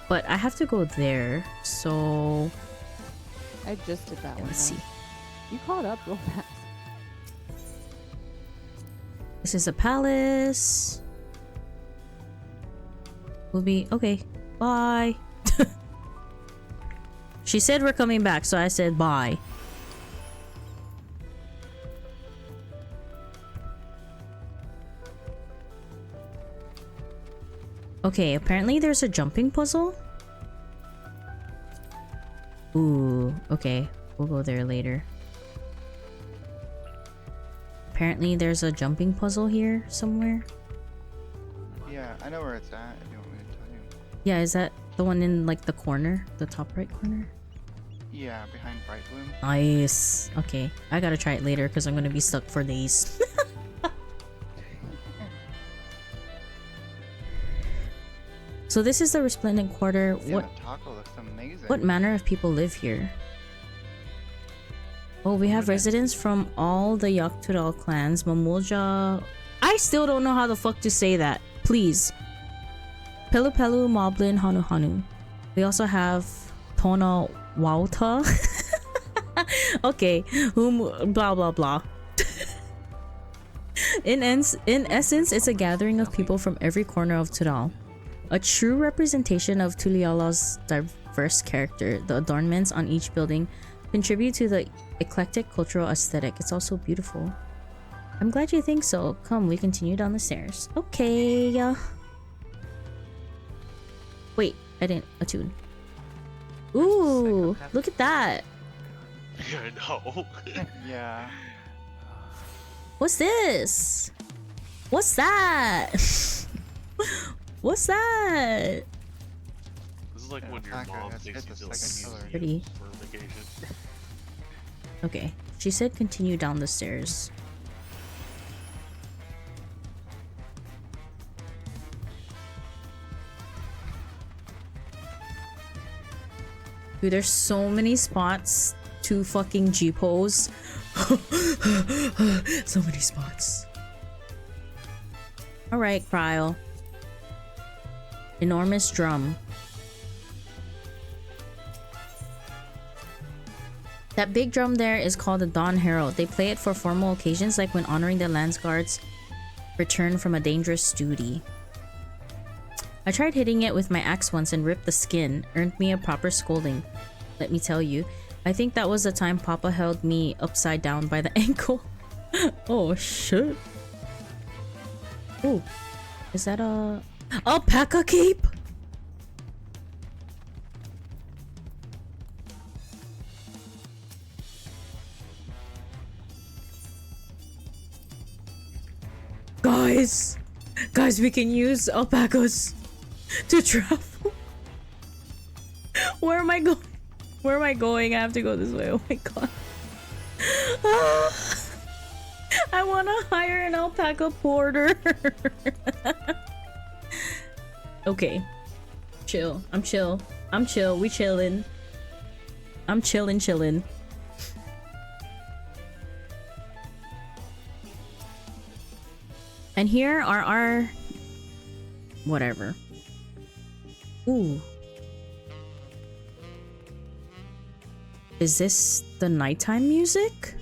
But I have to go there, so... I just did that one. Let's see. You caught up real fast. This is a palace. We'll be... Okay. Bye. She said we're coming back, so I said bye. Okay, apparently there's a jumping puzzle. Ooh, okay. We'll go there later. Apparently there's a jumping puzzle here somewhere. Yeah, I know where it's at. If you want me to tell you. Yeah, is that the one in like the corner? The top right corner? Yeah, behind Bright Bloom. Nice. Okay, I gotta try it later because I'm gonna be stuck for days. So this is the Resplendent Quarter. Yeah, the taco looks amazing. What manner of people live here? Oh, we have residents from all the Tuliyollal clans. Mamulja. I still don't know how the fuck to say that. Please. Pelu Pelu, Moblin, Hanu Hanu. We also have Tona Wauta. Okay. Blah blah blah. In essence, it's a gathering of people from every corner of Tuliyollal. A true representation of Tuliyollal's diverse character. The adornments on each building contribute to the eclectic cultural aesthetic. It's also beautiful. I'm glad you think so. Come, we continue down the stairs. Okay. Wait, I didn't attune. Ooh, look at that. I know. Yeah. What's this? What's that? What's that? This is like when your mom takes you to like a Pretty. museum for vacation. Okay, she said continue down the stairs. Dude, there's so many spots to fucking G-pose. So many spots. Alright, Cryle. Enormous drum. That big drum there is called the Dawn Herald. They play it for formal occasions like when honoring the Lance Guard's return from a dangerous duty. I tried hitting it with my axe once and ripped the skin. Earned me a proper scolding. Let me tell you. I think that was the time Papa held me upside down by the ankle. Oh shit. Oh. Is that a alpaca cape? Guys, we can use alpacas to travel. Where am I going? Where am I going? I have to go this way. Oh my god. I want to hire an alpaca porter. Okay. Chill. I'm chill. We chillin'. I'm chillin'. And here are our... whatever. Ooh. Is this the nighttime music?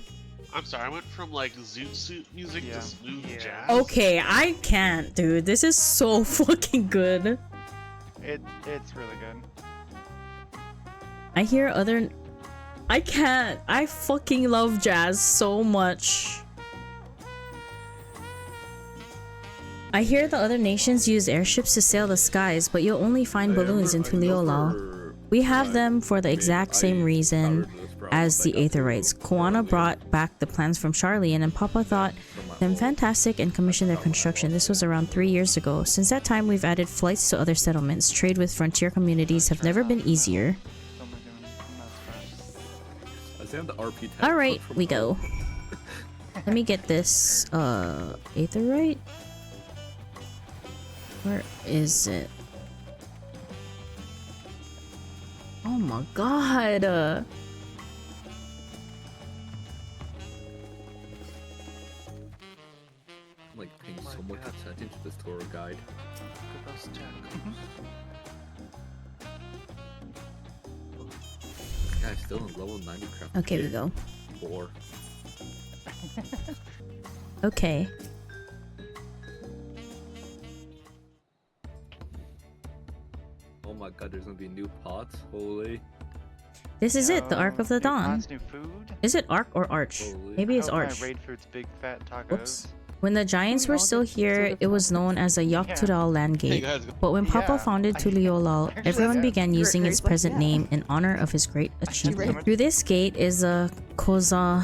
I'm sorry, I went from like zoot suit music to smooth jazz. Okay, I can't, dude. This is so fucking good. It's really good. I hear other... I can't. I fucking love jazz so much. I hear the other nations use airships to sail the skies, but you'll only find balloons in Tuliyollal. We have them for the exact same reason as the Aetherites. Koana brought back the plans from Charlian, and Papa thought them fantastic and commissioned their construction. This was around 3 years ago. Since that time, we've added flights to other settlements. Trade with frontier communities have never been easier. Alright, we go. Let me get this, Aetherite? Where is it? Oh my god! I'm like paying so much attention to this tour guide. Look at those This guy's still in level 90 craft. Okay, we go. 4. Okay. Oh my god, there's gonna be new pots. Holy. This is it, the Ark of the Dawn. New food? Is it Ark or Arch? Maybe it's Arch. Raid Food's big fat tacos. Oops. When the Giants were still here, it was known as a Yogg-Tudal land gate. But when Papa founded Tuliyollal, everyone began using its present name in honor of his great achievement. Through this gate is a Koza...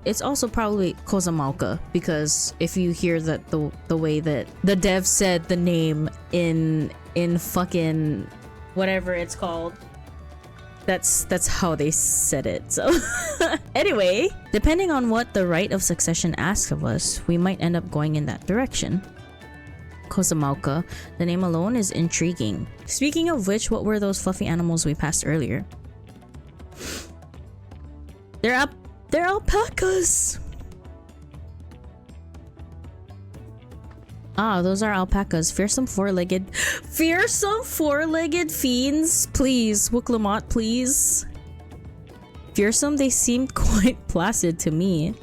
It's also probably Kozamauka, because if you hear that the way that the dev said the name in fucking whatever it's called, that's how they said it. So anyway, depending on what the rite of succession asks of us, we might end up going in that direction. Kozamauka, the name alone is intriguing. Speaking of which, what were those fluffy animals we passed earlier? They're alpacas! Ah, those are alpacas. Fearsome four-legged fiends! Please, Wuk Lamat, please. Fearsome, they seemed quite placid to me.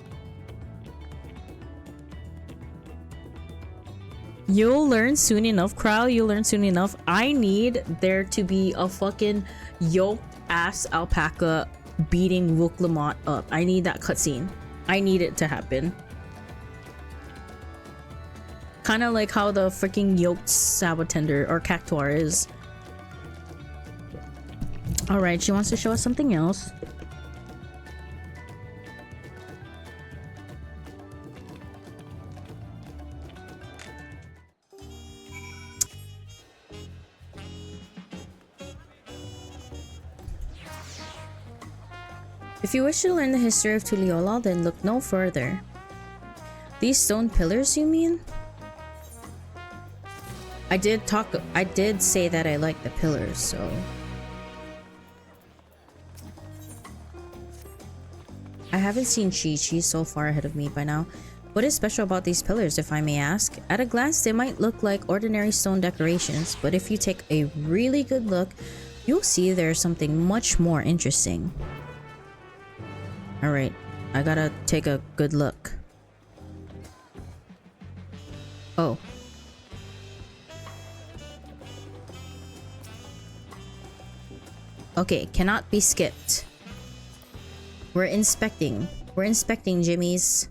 You'll learn soon enough, Crowd. You'll learn soon enough. I need there to be a fucking yoked-ass alpaca beating Wuk Lamat up. I need that cutscene. I need it to happen. Kind of like how the freaking yoked Sabotender or Cactuar is. Alright, she wants to show us something else. If you wish to learn the history of Tuliyollal, then look no further. These stone pillars, you mean? I did say that I like the pillars, so... I haven't seen Chi. She's so far ahead of me by now. What is special about these pillars, if I may ask? At a glance, they might look like ordinary stone decorations, but if you take a really good look, you'll see there's something much more interesting. Alright, I gotta take a good look. Oh. Okay, cannot be skipped. We're inspecting. We're inspecting, Jimmy's.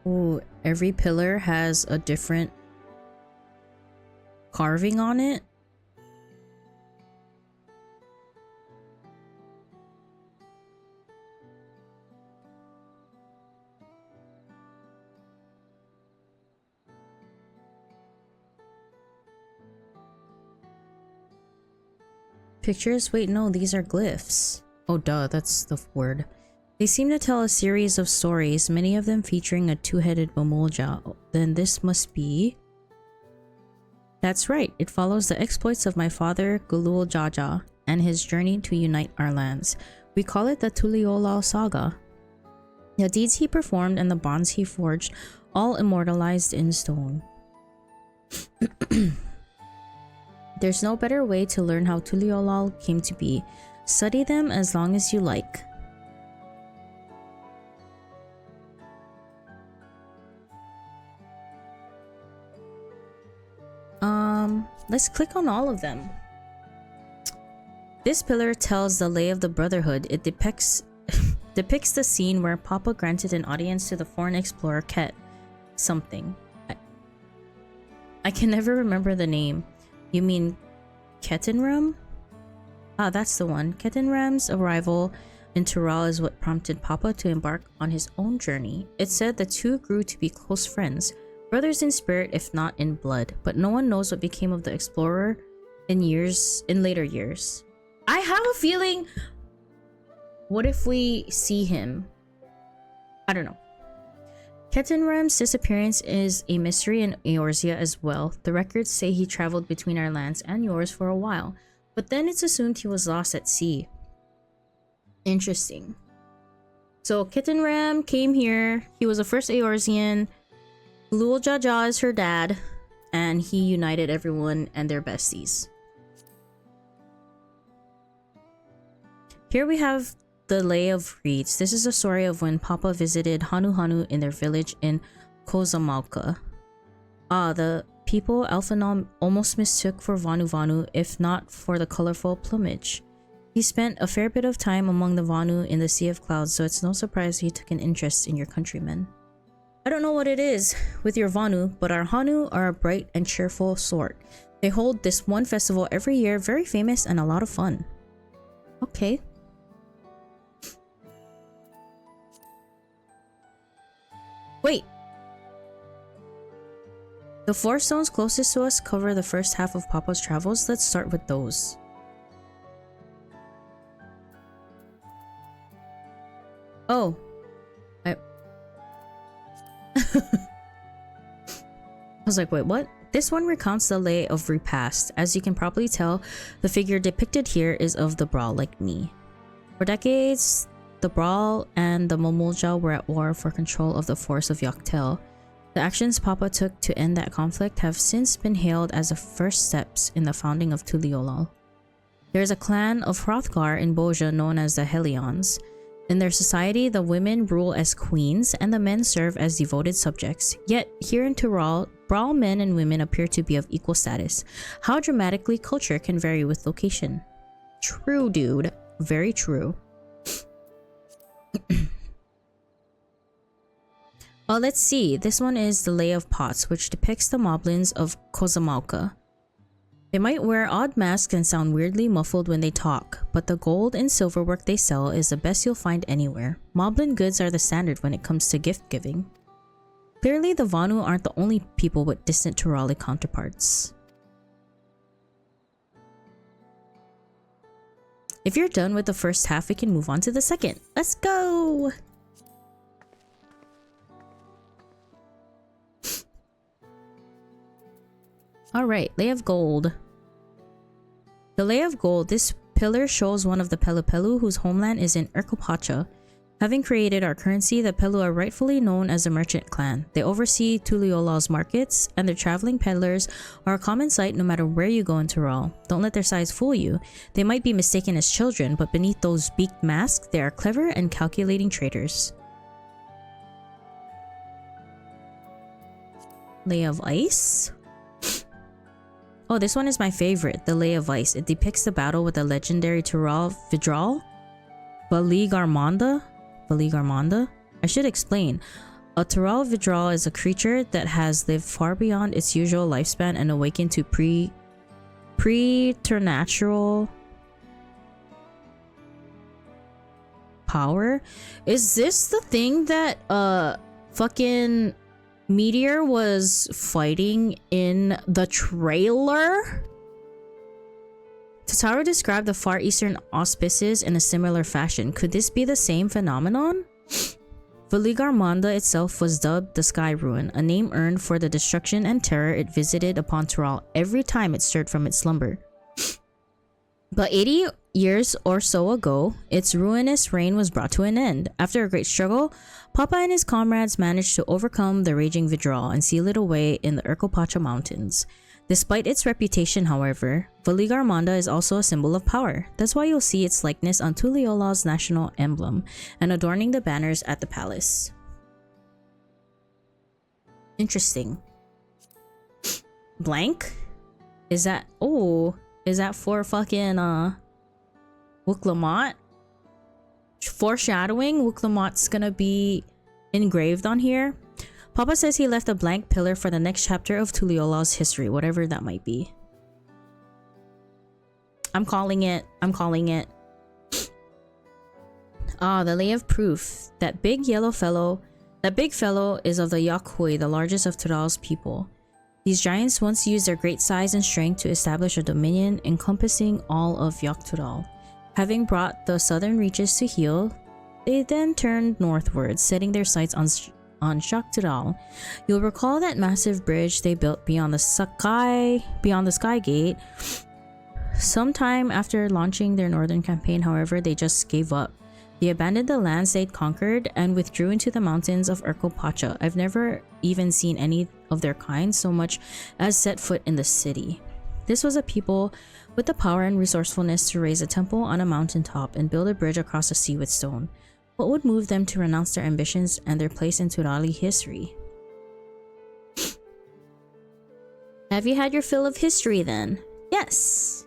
Ooh, every pillar has a different carving on it. Pictures? Wait, no, these are glyphs. Oh, duh, that's the word. They seem to tell a series of stories, many of them featuring a two-headed Momolja. Then this must be... That's right, it follows the exploits of my father, Gulul Jaja, and his journey to unite our lands. We call it the Tuliyollal saga. The deeds he performed and the bonds he forged, all immortalized in stone. There's no better way to learn how Tuliyollal came to be. Study them as long as you like. Let's click on all of them. This pillar tells the lay of the Brotherhood. It depicts the scene where Papa granted an audience to the foreign explorer Ket something. I can never remember the name. You mean Kettenram? Ah, that's the one. Kettenram's arrival in Tural is what prompted Papa to embark on his own journey. It said the two grew to be close friends. Brothers in spirit, if not in blood, but no one knows what became of the explorer in later years. I have a feeling. What if we see him? I don't know. Kettenram's disappearance is a mystery in Eorzea as well. The records say he traveled between our lands and yours for a while, but then it's assumed he was lost at sea. Interesting. So Kettenram came here. He was the first Eorzean. Gulul Jaja is her dad, and he united everyone and their besties. Here we have the Lay of Reeds. This is a story of when Papa visited Hanu in their village in Kozamalka. The people Alphanom almost mistook for Vanu, if not for the colorful plumage. He spent a fair bit of time among the Vanu in the Sea of Clouds, so it's no surprise he took an interest in your countrymen. I don't know what it is with your Vanu, but our Hanu are a bright and cheerful sort. They hold this one festival every year, very famous and a lot of fun. Okay. Wait. The 4 stones closest to us cover the first half of Papa's travels. Let's start with those. Oh. I was like, wait, what? This one recounts the lay of repast. As you can probably tell, the figure depicted here is of the Brawl like me. For decades, the Brawl and the Momolja were at war for control of the force of Yoktel. The actions Papa took to end that conflict have since been hailed as the first steps in the founding of Tuliyollal. There is a clan of Hrothgar in Boja known as the Helions. In their society, the women rule as queens and the men serve as devoted subjects. Yet, here in Tural, Brawl men and women appear to be of equal status. How dramatically culture can vary with location. True, dude. Very true. Well, let's see. This one is the Lay of Pots, which depicts the moblins of Kozamalka. They might wear odd masks and sound weirdly muffled when they talk, but the gold and silver work they sell is the best you'll find anywhere. Moblin goods are the standard when it comes to gift giving. Clearly, the Vanu aren't the only people with distant Turali counterparts. If you're done with the first half, we can move on to the second. Let's go! Alright, Lay of Gold. The Lay of Gold. This pillar shows one of the Pelu Pelu whose homeland is in Urkelpacha. Having created our currency, the Pelu are rightfully known as the merchant clan. They oversee Tuliyollal's markets, and their traveling peddlers are a common sight no matter where you go in Tural. Don't let their size fool you. They might be mistaken as children, but beneath those beaked masks, they are clever and calculating traders. Lay of Ice? Oh, this one is my favorite, the Lay of Ice. It depicts the battle with the legendary Tural Vidral, Valigarmanda. I should explain. A Tural Vidral is a creature that has lived far beyond its usual lifespan and awakened to preternatural power. Is this the thing that fucking Meteor was fighting in the trailer? Tataru described the Far Eastern auspices in a similar fashion. Could this be the same phenomenon? Valigarmanda itself was dubbed the Sky Ruin, a name earned for the destruction and terror it visited upon Tural every time it stirred from its slumber. But 80 years or so ago, its ruinous reign was brought to an end. After a great struggle, Papa and his comrades managed to overcome the raging Vidral and seal it away in the Urkelpacha Mountains. Despite its reputation, however, Valigarmanda is also a symbol of power. That's why you'll see its likeness on Tuliyollal's national emblem and adorning the banners at the palace. Interesting. Blank? Is that... Oh, is that for fucking Wuk Lamat? Foreshadowing, Wuk Lamat's gonna be engraved on here. Papa says he left a blank pillar for the next chapter of Tuliyollal's history, whatever that might be. I'm calling it. Ah, the Lay of Proof. That big fellow is of the Yakhui, the largest of Tural's people. These giants once used their great size and strength to establish a dominion encompassing all of Yaktural. Having brought the southern reaches to heel, they then turned northward, setting their sights on Shaktural. You'll recall that massive bridge they built beyond the Sky Gate. Sometime after launching their northern campaign, however, they just gave up. They abandoned the lands they'd conquered and withdrew into the mountains of Urkelpacha. I've never even seen any of their kind so much as set foot in the city. This was a people with the power and resourcefulness to raise a temple on a mountaintop and build a bridge across the sea with stone. What would move them to renounce their ambitions and their place in Turali history? Have you had your fill of history then? Yes!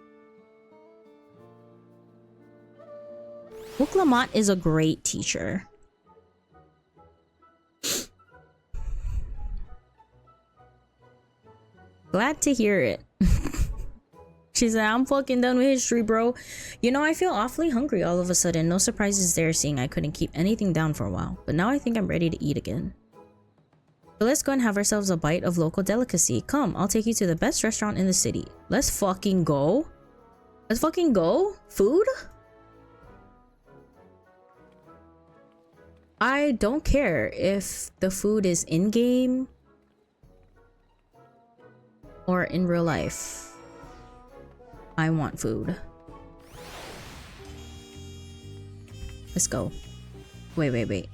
Wuk Lamat is a great teacher. Glad to hear it. She said, I'm fucking done with history, bro. You know, I feel awfully hungry all of a sudden. No surprises there, seeing I couldn't keep anything down for a while. But now I think I'm ready to eat again. So let's go and have ourselves a bite of local delicacy. Come, I'll take you to the best restaurant in the city. Let's fucking go. Let's fucking go. Food? I don't care if the food is in-game or in real life. I want food. Let's go. Wait.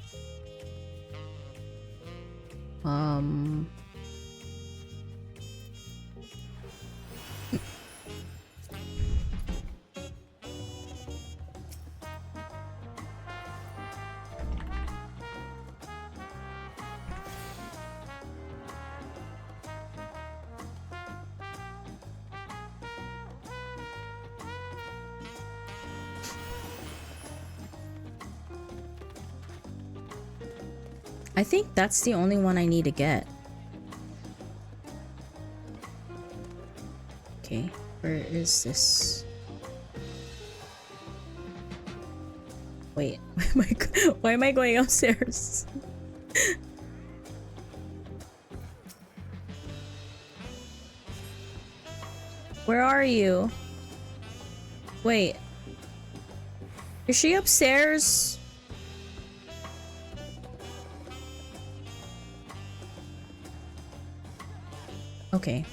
I think that's the only one I need to get. Okay, where is this? Wait, why am I going upstairs? Where are you? Wait. Is she upstairs? Okay.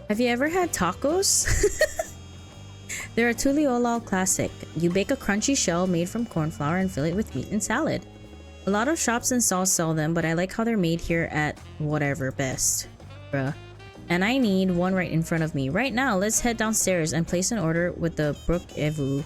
Have you ever had tacos? They're a Tuliyollal classic. You bake a crunchy shell made from corn flour and fill it with meat and salad. A lot of shops and stalls sell them, but I like how they're made here at whatever best. Bruh. And I need one right in front of me. Right now, let's head downstairs and place an order with the Wuk Lamat.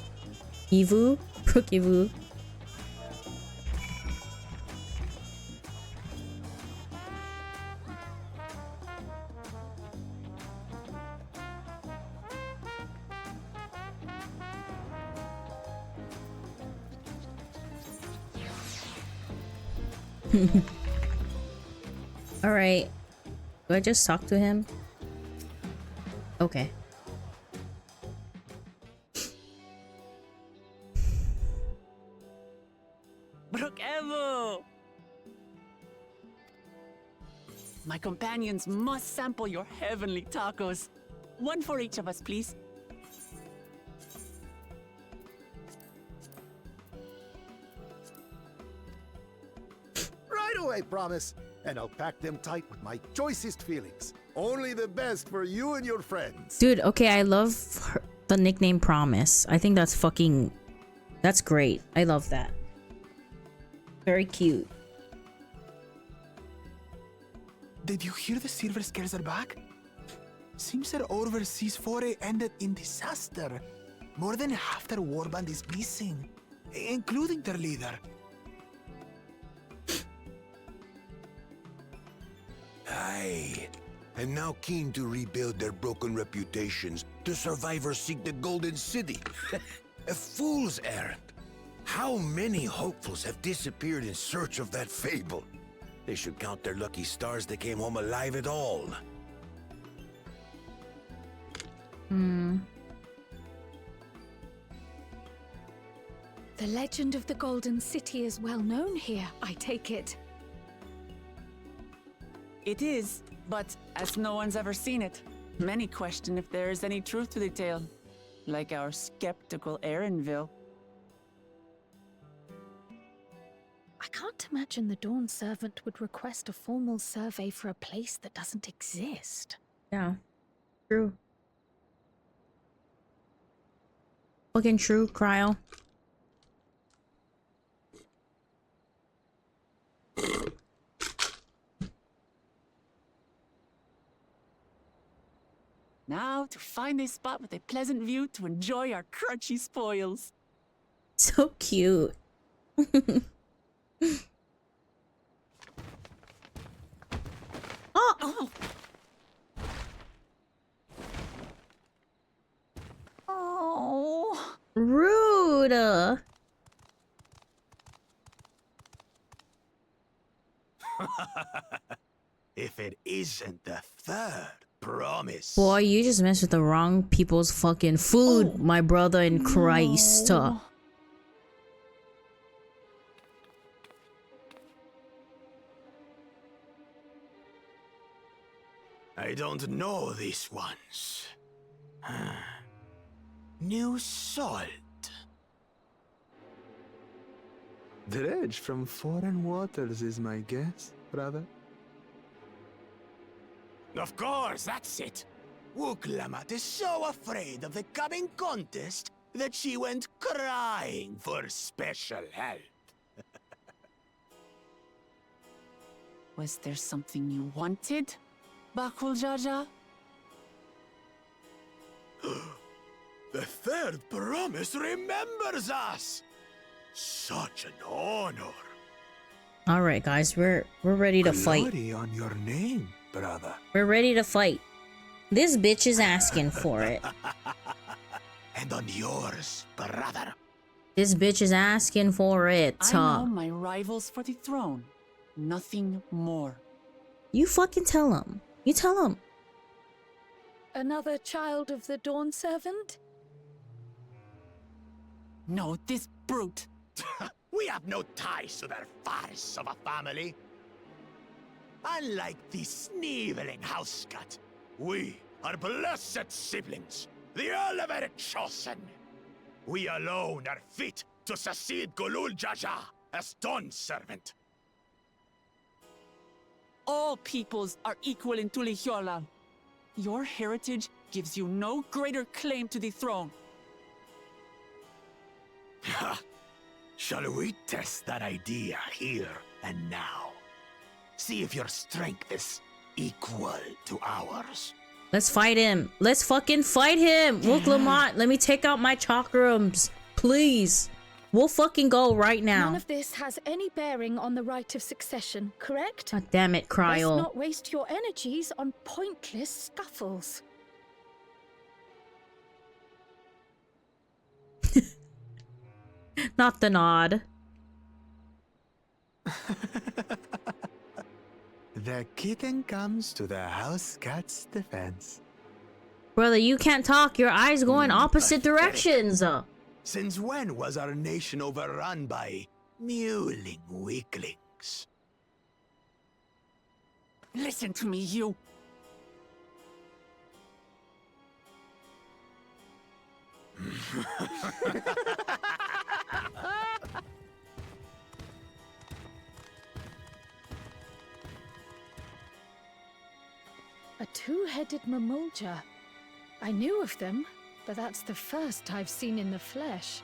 Alright. Do I just talk to him? Okay. Brook Evo! My companions must sample your heavenly tacos. One for each of us, please. Right away, promise. And I'll pack them tight with my choicest feelings. Only the best for you and your friends. Dude, okay, I love the nickname Promise. I think that's fucking... That's great. I love that. Very cute. Did you hear the silver scares are back? Seems their overseas foray ended in disaster. More than half their warband is missing, including their leader. Aye. And now keen to rebuild their broken reputations, the survivors seek the Golden City. A fool's errand. How many hopefuls have disappeared in search of that fable? They should count their lucky stars they came home alive at all. The legend of the Golden City is well known here, I take it. It is, but as no one's ever seen it, many question if there is any truth to the tale. Like our skeptical Erinville. I can't imagine the Dawnservant would request a formal survey for a place that doesn't exist. Yeah. True. Fucking true, Cryo. Now to find a spot with a pleasant view to enjoy our crunchy spoils. So cute. Oh! Oh! Rude. If it isn't the third promise. Boy, you just messed with the wrong people's fucking food, my brother in Christ. No. I don't know these ones. New salt. Dredge from foreign waters is my guess, brother. Of course, that's it. Wuk Lamat is so afraid of the coming contest that she went crying for special help. Was there something you wanted, Bakul Jaja? The third promise remembers us. Such an honor. All right, guys, we're ready to fight. Glory on your name, brother. We're ready to fight. This bitch is asking for it. And on yours, brother. This bitch is asking for it. I know my rivals for the throne. Nothing more. You fucking tell him. You tell him. Another child of the Dawnservant? No, this brute. We have no ties to their farce of a family. Unlike the sneevling housecut, we our blessed siblings, the elevated chosen. We alone are fit to succeed Golul Jaja as Dawnservant. All peoples are equal in Tuliyollal. Your heritage gives you no greater claim to the throne. Ha! Shall we test that idea here and now? See if your strength is equal to ours. Let's fight him. Let's fucking fight him. Wuk Lamat, let me take out my chakrams. Please. We'll fucking go right now. None of this has any bearing on the right of succession, correct? God damn it, Cryo. Let's not waste your energies on pointless scuffles. Not the nod. The kitten comes to the house cat's defense. Brother, you can't talk. Your eyes go in opposite directions. Since when was our nation overrun by mewling weaklings? Listen to me, you. A two-headed mamulja. I knew of them, but that's the first I've seen in the flesh.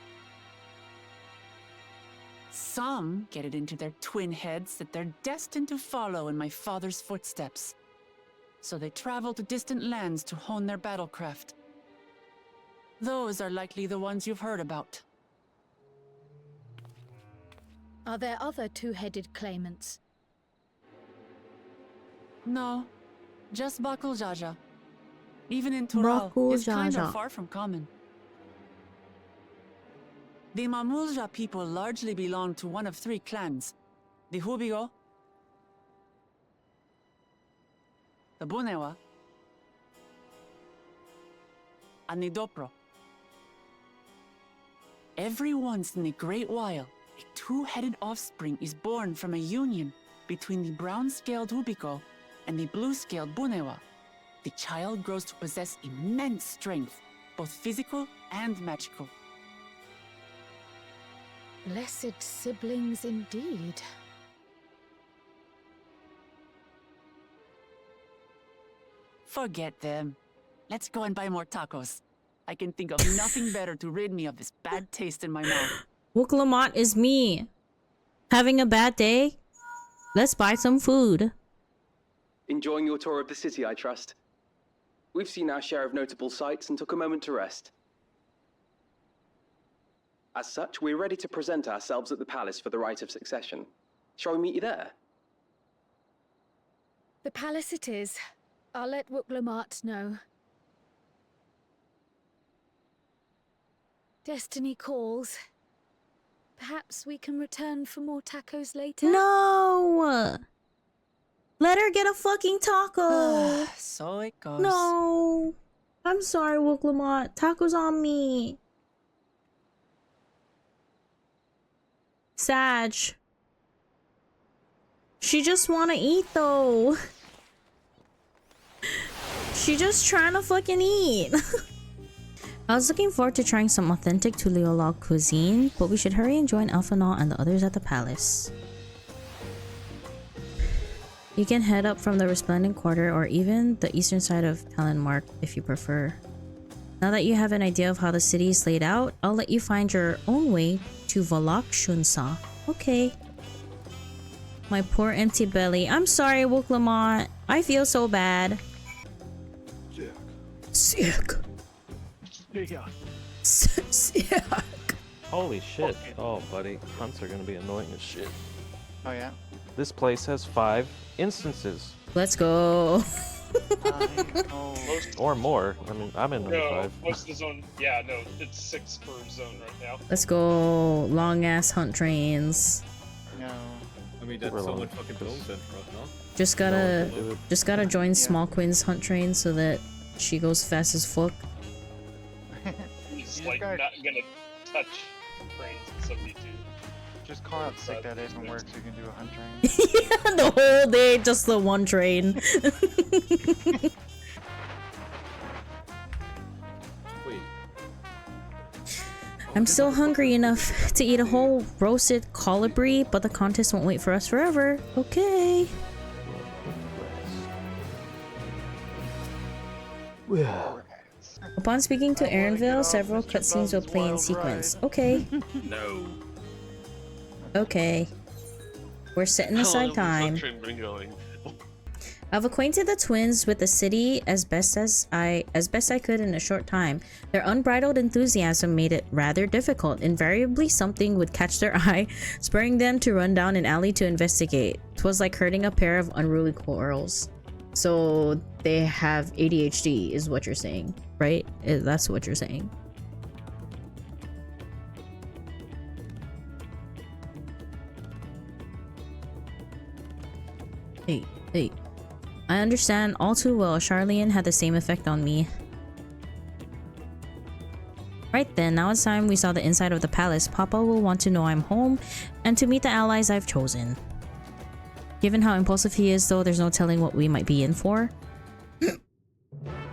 Some get it into their twin heads that they're destined to follow in my father's footsteps. So they travel to distant lands to hone their battlecraft. Those are likely the ones you've heard about. Are there other two-headed claimants? No, just Bakul Jaja. Even in Tural, his kind are far from common. The Mamulja people largely belong to one of three clans. The Hubigo, the Bunewa, and the Dopro. Every once in the Great While, a two-headed offspring is born from a union between the brown-scaled Hubigo and the blue-scaled Bunewa. The child grows to possess immense strength, both physical and magical. Blessed siblings indeed. Forget them. Let's go and buy more tacos. I can think of nothing better to rid me of this bad taste in my mouth. Wuk Lamat is me. Having a bad day? Let's buy some food. Enjoying your tour of the city, I trust. We've seen our share of notable sights and took a moment to rest. As such, we're ready to present ourselves at the palace for the rite of succession. Shall we meet you there? The palace it is. I'll let Wuk Lamat know. Destiny calls. Perhaps we can return for more tacos later? No! Let her get a fucking taco! So it goes. No! I'm sorry, Wuk Lamat. Tacos on me. Sag. She just wanna eat though. She just trying to fucking eat. I was looking forward to trying some authentic Tuliyollal cuisine, but we should hurry and join Elphanal and the others at the palace. You can head up from the Resplendent Quarter or even the eastern side of Talonmark if you prefer. Now that you have an idea of how the city is laid out, I'll let you find your own way to Volak Shunsa. Okay. My poor empty belly. I'm sorry, Wuk Lamat. I feel so bad. Sick. Sick. Holy shit. Oh, buddy. Hunts are gonna be annoying as shit. Oh, yeah? This place has 5 instances. Let's go. Or more. I mean, I'm in number No, 5. most of the zone. Yeah, no, it's 6 per zone right now. Let's go. Long ass hunt trains. No. I mean, that's so much fucking content for us, no? Just gotta join Small Quinn's hunt train so that she goes fast as fuck. He's like not gonna touch trains in 72. Just call out sick that doesn't work so you can do a hunt train. The whole day, just the one train. Wait. I'm still hungry enough to eat a whole roasted colibri, but the contest won't wait for us forever. Okay. Upon speaking to Erinville, several cutscenes will play in sequence. Okay. No. Okay. We're setting aside time. Been going? I've acquainted the twins with the city as best I could in a short time. Their unbridled enthusiasm made it rather difficult. Invariably something would catch their eye, spurring them to run down an alley to investigate. 'Twas like herding a pair of unruly squirrels. So they have ADHD is what you're saying, right? That's what you're saying. Hey. I understand all too well. Charlene had the same effect on me. Right then, now it's time we saw the inside of the palace. Papa will want to know I'm home and to meet the allies I've chosen. Given how impulsive he is though, there's no telling what we might be in for.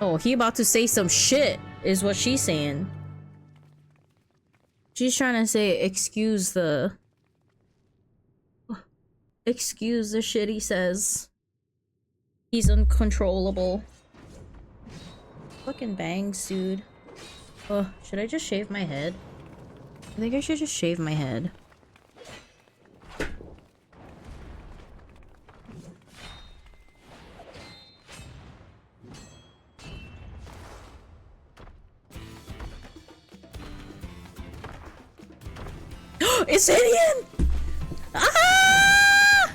Oh, he about to say some shit is what she's saying. She's trying to say excuse the shit he says. He's uncontrollable. Fucking bangs, dude. Oh, should I just shave my head? I think I should just shave my head. It's Indian! Ah!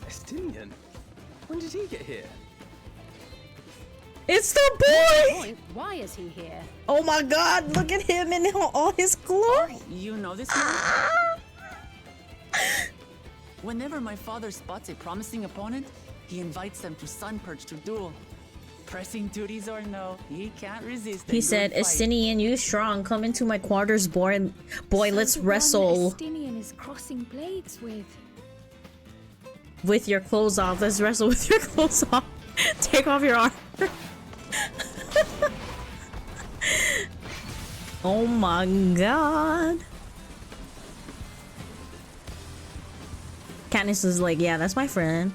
Estinian? When did he get here? It's the boy! Why is he here? Oh my god, look at him in all his glory! You know this man? Whenever my father spots a promising opponent, he invites them to Sunperch to duel. Pressing duties or no, he can't resist. He said, Estinian, you strong. Come into my quarters, boy, let's wrestle. Estinian is crossing blades with. With your clothes off. Let's wrestle with your clothes off. Take off your armor. Oh my god. Catniss is like, yeah, that's my friend.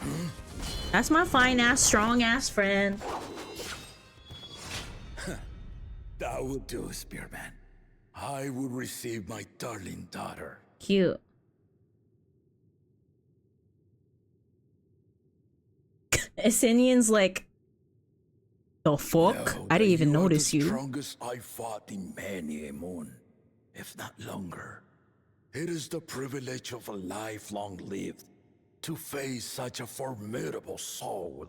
That's my fine ass, strong ass friend. That will do, Spearman. I will receive my darling daughter. Cute. Essenian's like, the fuck? I didn't even notice you. Strongest I fought in many a moon, if not longer. It is the privilege of a life long lived to face such a formidable soul.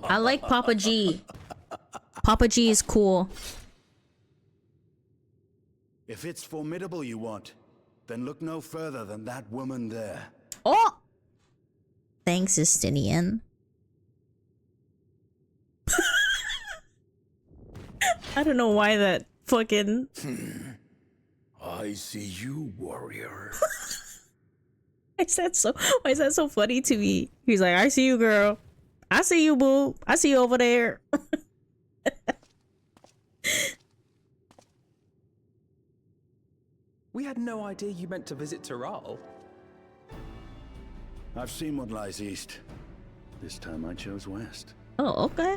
I like Papa G. Papa G is cool. If it's formidable you want, then look no further than that woman there. Oh! Thanks, Estinian. I don't know why that fucking... I see you, warrior. Why is that so funny to me? He's like, I see you, girl. I see you, boo. I see you over there. We had no idea you meant to visit Tural. I've seen what lies east. This time I chose west. Oh, okay.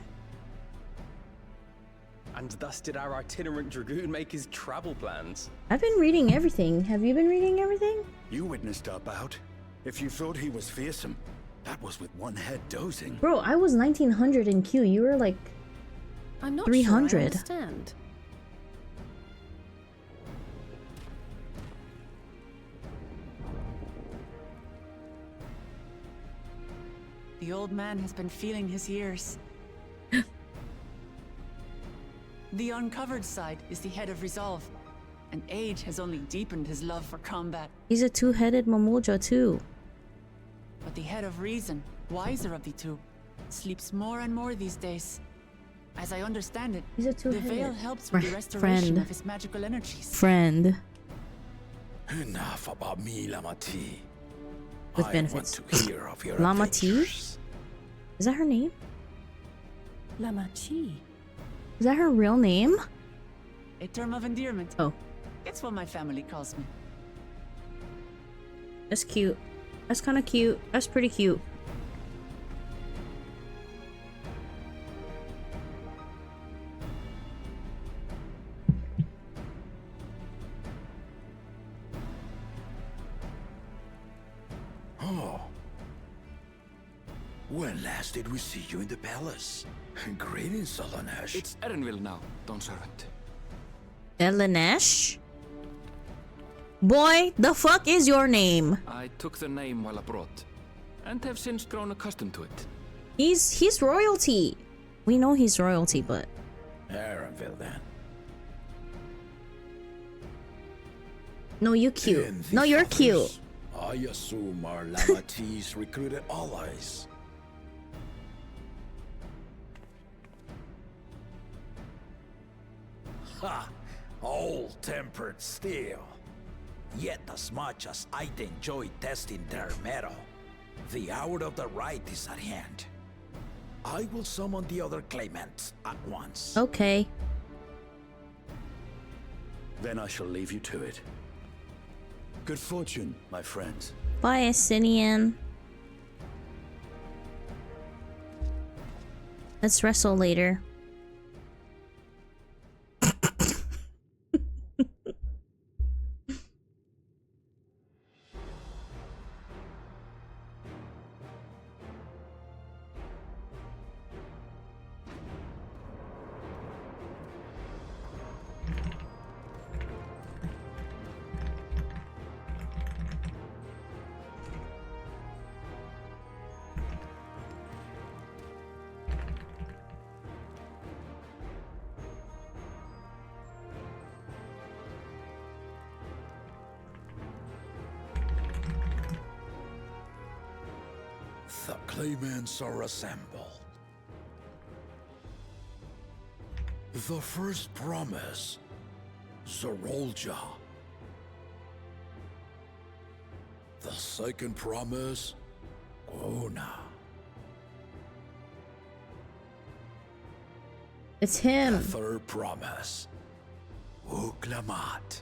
And thus did our itinerant dragoon make his travel plans. I've been reading everything. Have you been reading everything? You witnessed our bout. If you thought he was fearsome, that was with one head dozing. Bro, I was 1900 in Q. You were like I'm not 300. Sure I understand. The old man has been feeling his years. The uncovered side is the head of resolve, and age has only deepened his love for combat. He's a two-headed Mamuja too. But the head of reason, wiser of the two, sleeps more and more these days. As I understand it, He's a the two-headed veil helps with the restoration friend. of his magical energies. Friend. Enough about me, Lamati. with benefits. Want to hear of your Lama T? adventures. Is that her name? Lama Chi. Is that her real name? A term of endearment. Oh. It's what my family calls me. That's cute. That's kind of cute. That's pretty cute. Oh. When last did we see you in the palace? Greetings, Solonesh. It's Erenville now, Dawnservant. Elenesh? Boy, the fuck is your name? I took the name while abroad, and have since grown accustomed to it. He's royalty. We know he's royalty, but Erenville, then. no, you cute. No, you're cute. I assume our Lamatis recruited allies. Ha! Old-tempered steel. Yet as much as I'd enjoy testing their metal, the hour of the right is at hand. I will summon the other claimants at once. Okay. Then I shall leave you to it. Good fortune, my friends. Bye, Asinian. Let's wrestle later. The claimants are assembled. The first promise, Zorolja. The second promise, Gona. It's him. The third promise, Wuk Lamat.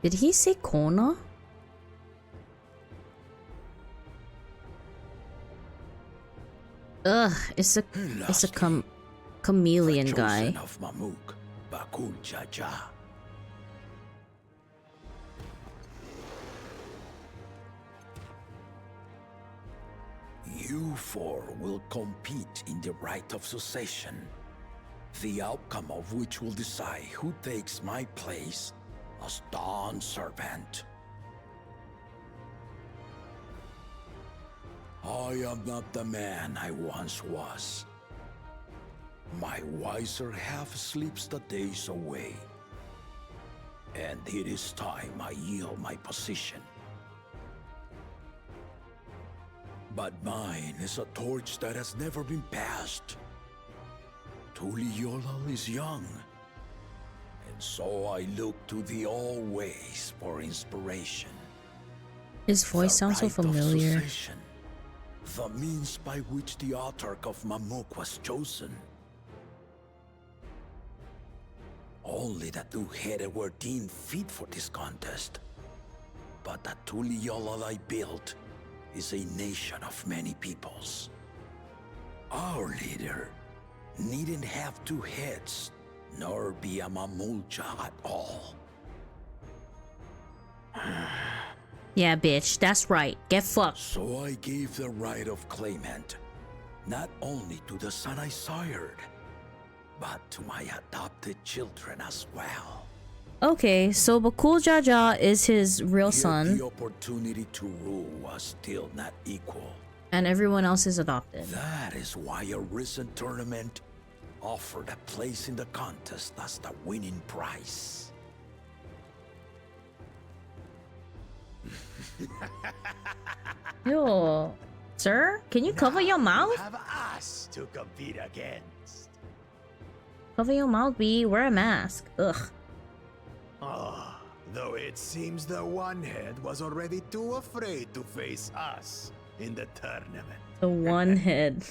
Did he say Kona? Ugh, it's a chameleon guy. Of Mamuk, Bakul Jaja. You four will compete in the right of succession, the outcome of which will decide who takes my place as Dawnservant. I am not the man I once was. My wiser half sleeps the days away. And it is time I yield my position. But mine is a torch that has never been passed. Tuliyollal is young. And so I look to the always for inspiration. His voice sounds so familiar. The means by which the autarch of Mamuk was chosen. Only the two-headed were deemed fit for this contest. But the Tuliyollal I built is a nation of many peoples. Our leader needn't have two heads, nor be a Mamulja at all. Yeah, bitch, that's right. Get fucked. So I gave the right of claimant, not only to the son I sired, but to my adopted children as well. Okay, so Bakul Jaja is his real Yet son, the opportunity to rule was still not equal. and everyone else is adopted. That is why a recent tournament offered a place in the contest as the winning prize. Yo, sir, can you cover your mouth? Have us to compete against. Cover your mouth, B. Wear a mask. Ugh. Oh, Though it seems the one head was already too afraid to face us in the tournament. The one head.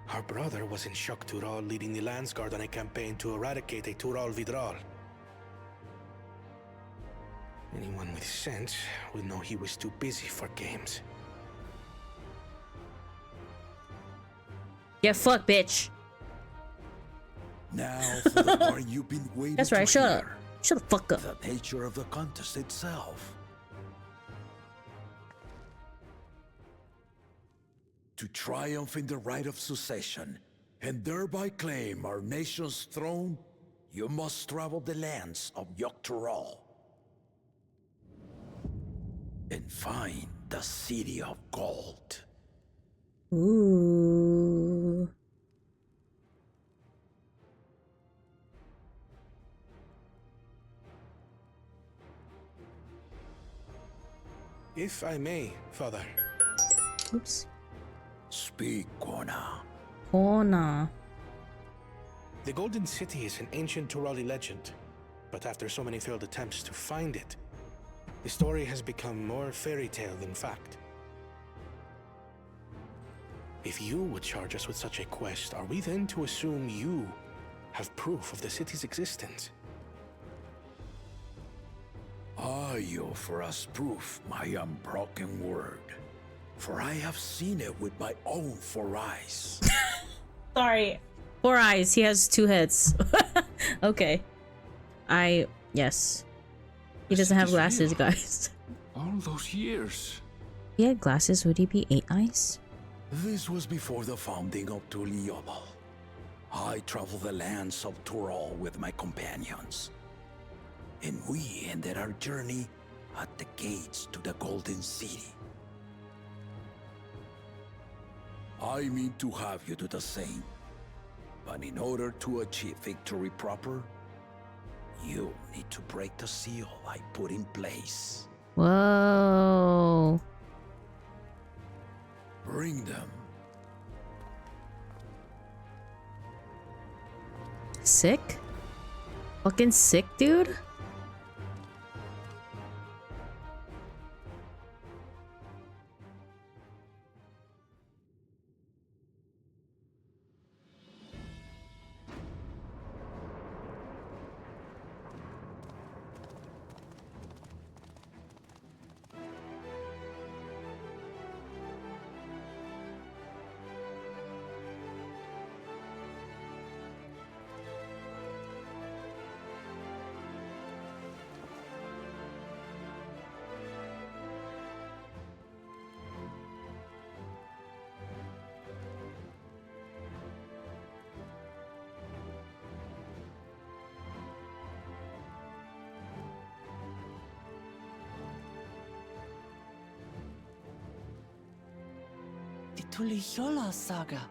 Our brother was in Shok Tural leading the Landsguard on a campaign to eradicate a Tural Vidral. Anyone with sense would know he was too busy for games. Get fucked, bitch. Now for the part you've been waiting That's right, to shut up. hear. Shut the fuck up. The nature of the contest itself. To triumph in the right of succession, and thereby claim our nation's throne, you must travel the lands of Yogg-Tural and find the City of Gold. Ooh. If I may, Father. Oops. Speak, Kona. Kona. The Golden City is an ancient Turali legend, but after so many failed attempts to find it, the story has become more fairy tale than fact. If you would charge us with such a quest, are we then to assume you have proof of the city's existence? I offer us proof, my unbroken word, for I have seen it with my own 4 eyes. Sorry. 4 eyes. He has 2 heads. Okay. Yes. He doesn't have glasses, guys. All those years. If he had glasses, would he be 8 eyes? This was before the founding of Tuliyollal. I traveled the lands of Tural with my companions, and we ended our journey at the gates to the Golden City. I mean to have you do the same, but in order to achieve victory proper, you need to break the seal I put in place. Whoa. Bring them. Sick? Fucking sick, dude? The Tuliyollal saga.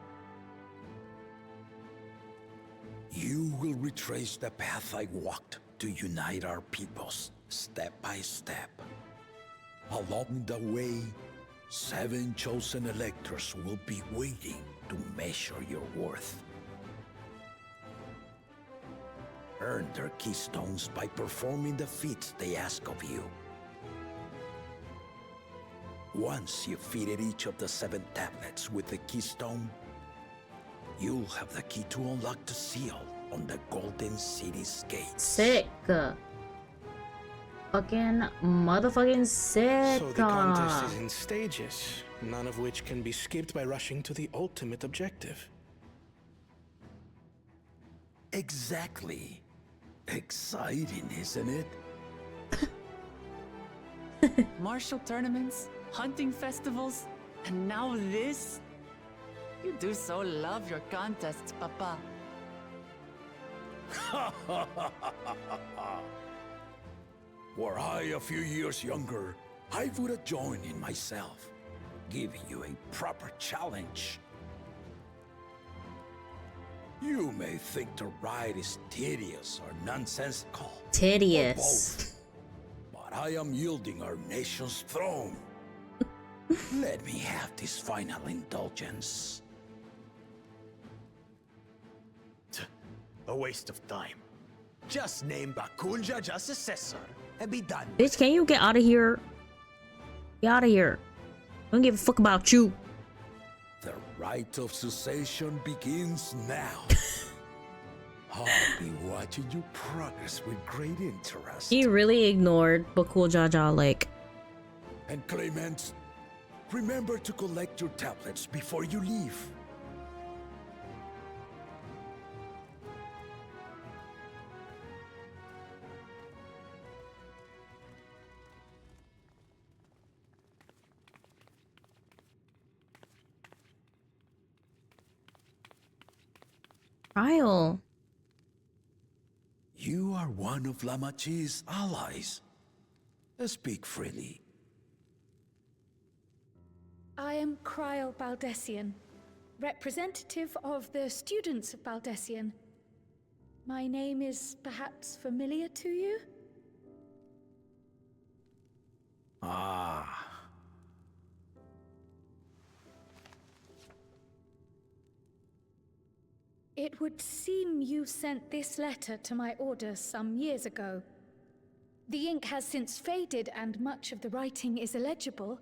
You will retrace the path I walked to unite our peoples, step by step. Along the way, 7 chosen electors will be waiting to measure your worth. Earn their keystones by performing the feats they ask of you. Once you've fitted each of the 7 tablets with the keystone, you'll have the key to unlock the seal on the Golden City's gates. Sick. Fucking motherfucking sick. So the contest is in stages, none of which can be skipped by rushing to the ultimate objective. Exactly. Exciting, isn't it? Martial tournaments, hunting festivals, and now this? You do so love your contests, Papa. Were I a few years younger, I would have joined in myself, giving you a proper challenge. You may think the ride is tedious or nonsensical. Tedious. But I am yielding our nation's throne. Let me have this final indulgence. A waste of time. Just name Bakunja as successor and be done. Bitch, can you get out of here? Get out of here. I don't give a fuck about you. The rite of succession begins now. I'll be watching you progress with great interest. He really ignored Bakul Jaja like. And Clement, remember to collect your tablets before you leave. Trial. You are one of Lamachi's allies. Speak freely. I am Kryl Baldessian, representative of the students of Baldessian. My name is perhaps familiar to you? Ah. It would seem you sent this letter to my orders some years ago. The ink has since faded and much of the writing is illegible.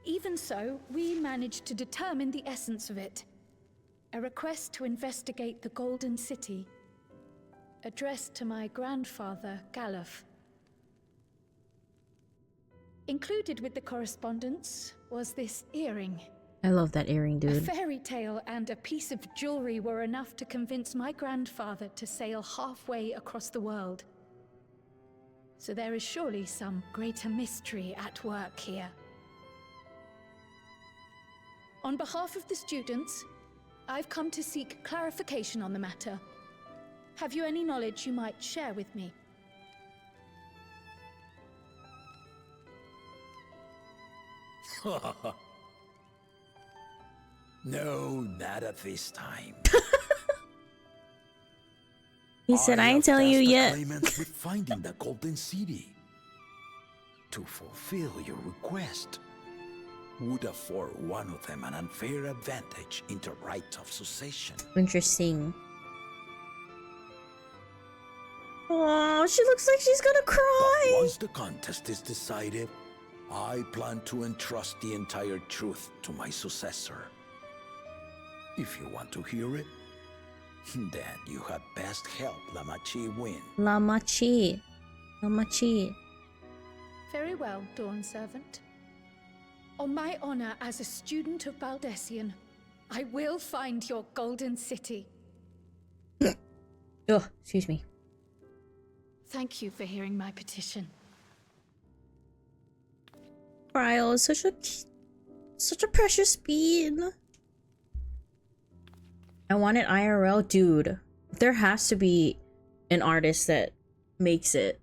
Even so, we managed to determine the essence of it. A request to investigate the Golden City, addressed to my grandfather, Galuf. Included with the correspondence was this earring. I love that earring, A dude. fairy tale and a piece of jewelry were enough to convince my grandfather to sail halfway across the world. So there is surely some greater mystery at work here. On behalf of the students, I've come to seek clarification on the matter. Have you any knowledge you might share with me? No, not at this time. He said, I ain't telling you yet. With finding the Golden City. To fulfill your request, would afford one of them an unfair advantage in the right of succession. Interesting. Oh, she looks like she's gonna cry. But once the contest is decided, I plan to entrust the entire truth to my successor. If you want to hear it, then you had best help Lamachi win. Lamachi. Lamachi. Very well, Dawnservant. On my honor as a student of Baldessian, I will find your Golden City. Oh, excuse me. Thank you for hearing my petition. Kryl is such a precious bean. I want it IRL, dude. There has to be an artist that makes it.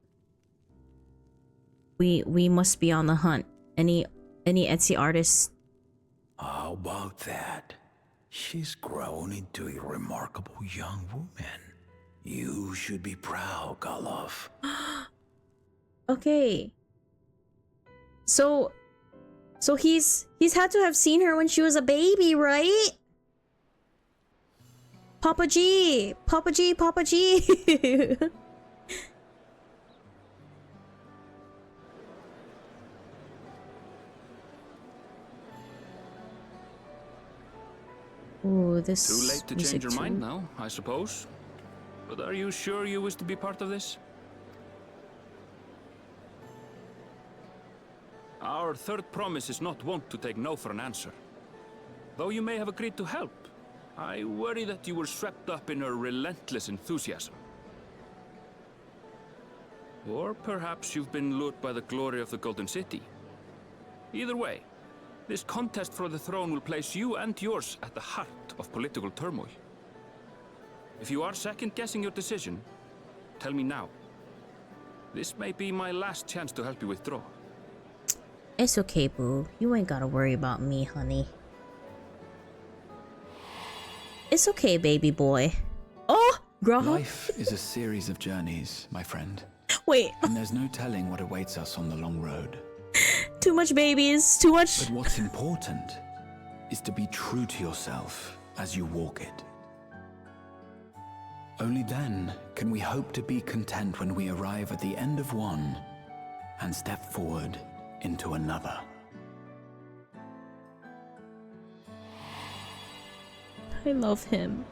We must be on the hunt. Any Etsy artists? How about that? She's grown into a remarkable young woman. You should be proud, Galuf. Okay. So he's had to have seen her when she was a baby, right? Papa G, Papa G, Papa G. Ooh, this Too late to music change your too. mind now, I suppose. But are you sure you wish to be part of this? Our third promise is not wont to take no for an answer. Though you may have agreed to help, I worry that you were swept up in her relentless enthusiasm. Or perhaps you've been lured by the glory of the Golden City. Either way, this contest for the throne will place you and yours at the heart of political turmoil. If you are second-guessing your decision, tell me now. This may be my last chance to help you withdraw. It's okay, boo. You ain't gotta worry about me, honey. It's okay, baby boy. Oh, girl. Life is a series of journeys, my friend. Wait. And there's no telling what awaits us on the long road. Too much babies. Too much. But what's important is to be true to yourself as you walk it. Only then can we hope to be content when we arrive at the end of one and step forward into another. I love him.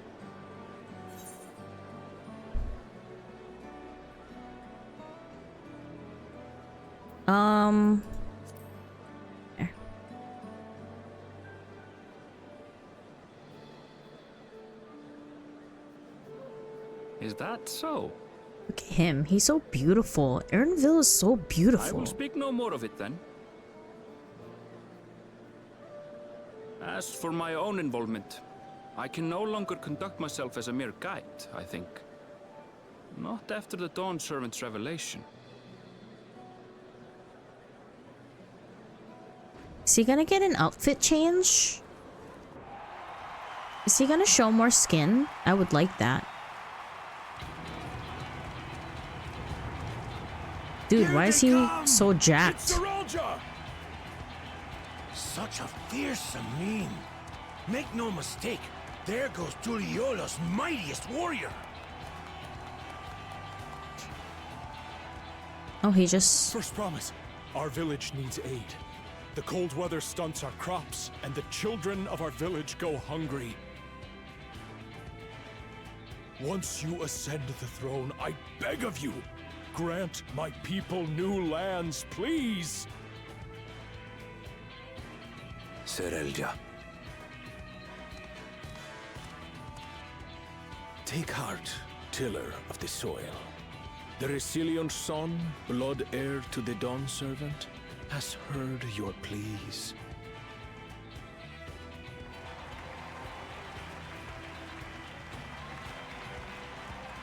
There. Is that so? Look at him. He's so beautiful. Erinville is so I beautiful. will speak no more of it then. As for my own involvement, I can no longer conduct myself as a mere guide, I think. Not after the Dawnservant's revelation. Is he gonna get an outfit change? Is he gonna show more skin? I would like that. Dude, why is he so jacked? Such a fearsome mien. Make no mistake, there goes Tuliyollal's mightiest warrior. Oh, he just... First promise, our village needs aid. The cold weather stunts our crops, and the children of our village go hungry. Once you ascend the throne, I beg of you, grant my people new lands, please! Serelja. Take heart, tiller of the soil. The resilient son, blood heir to the Dawnservant, has heard your pleas.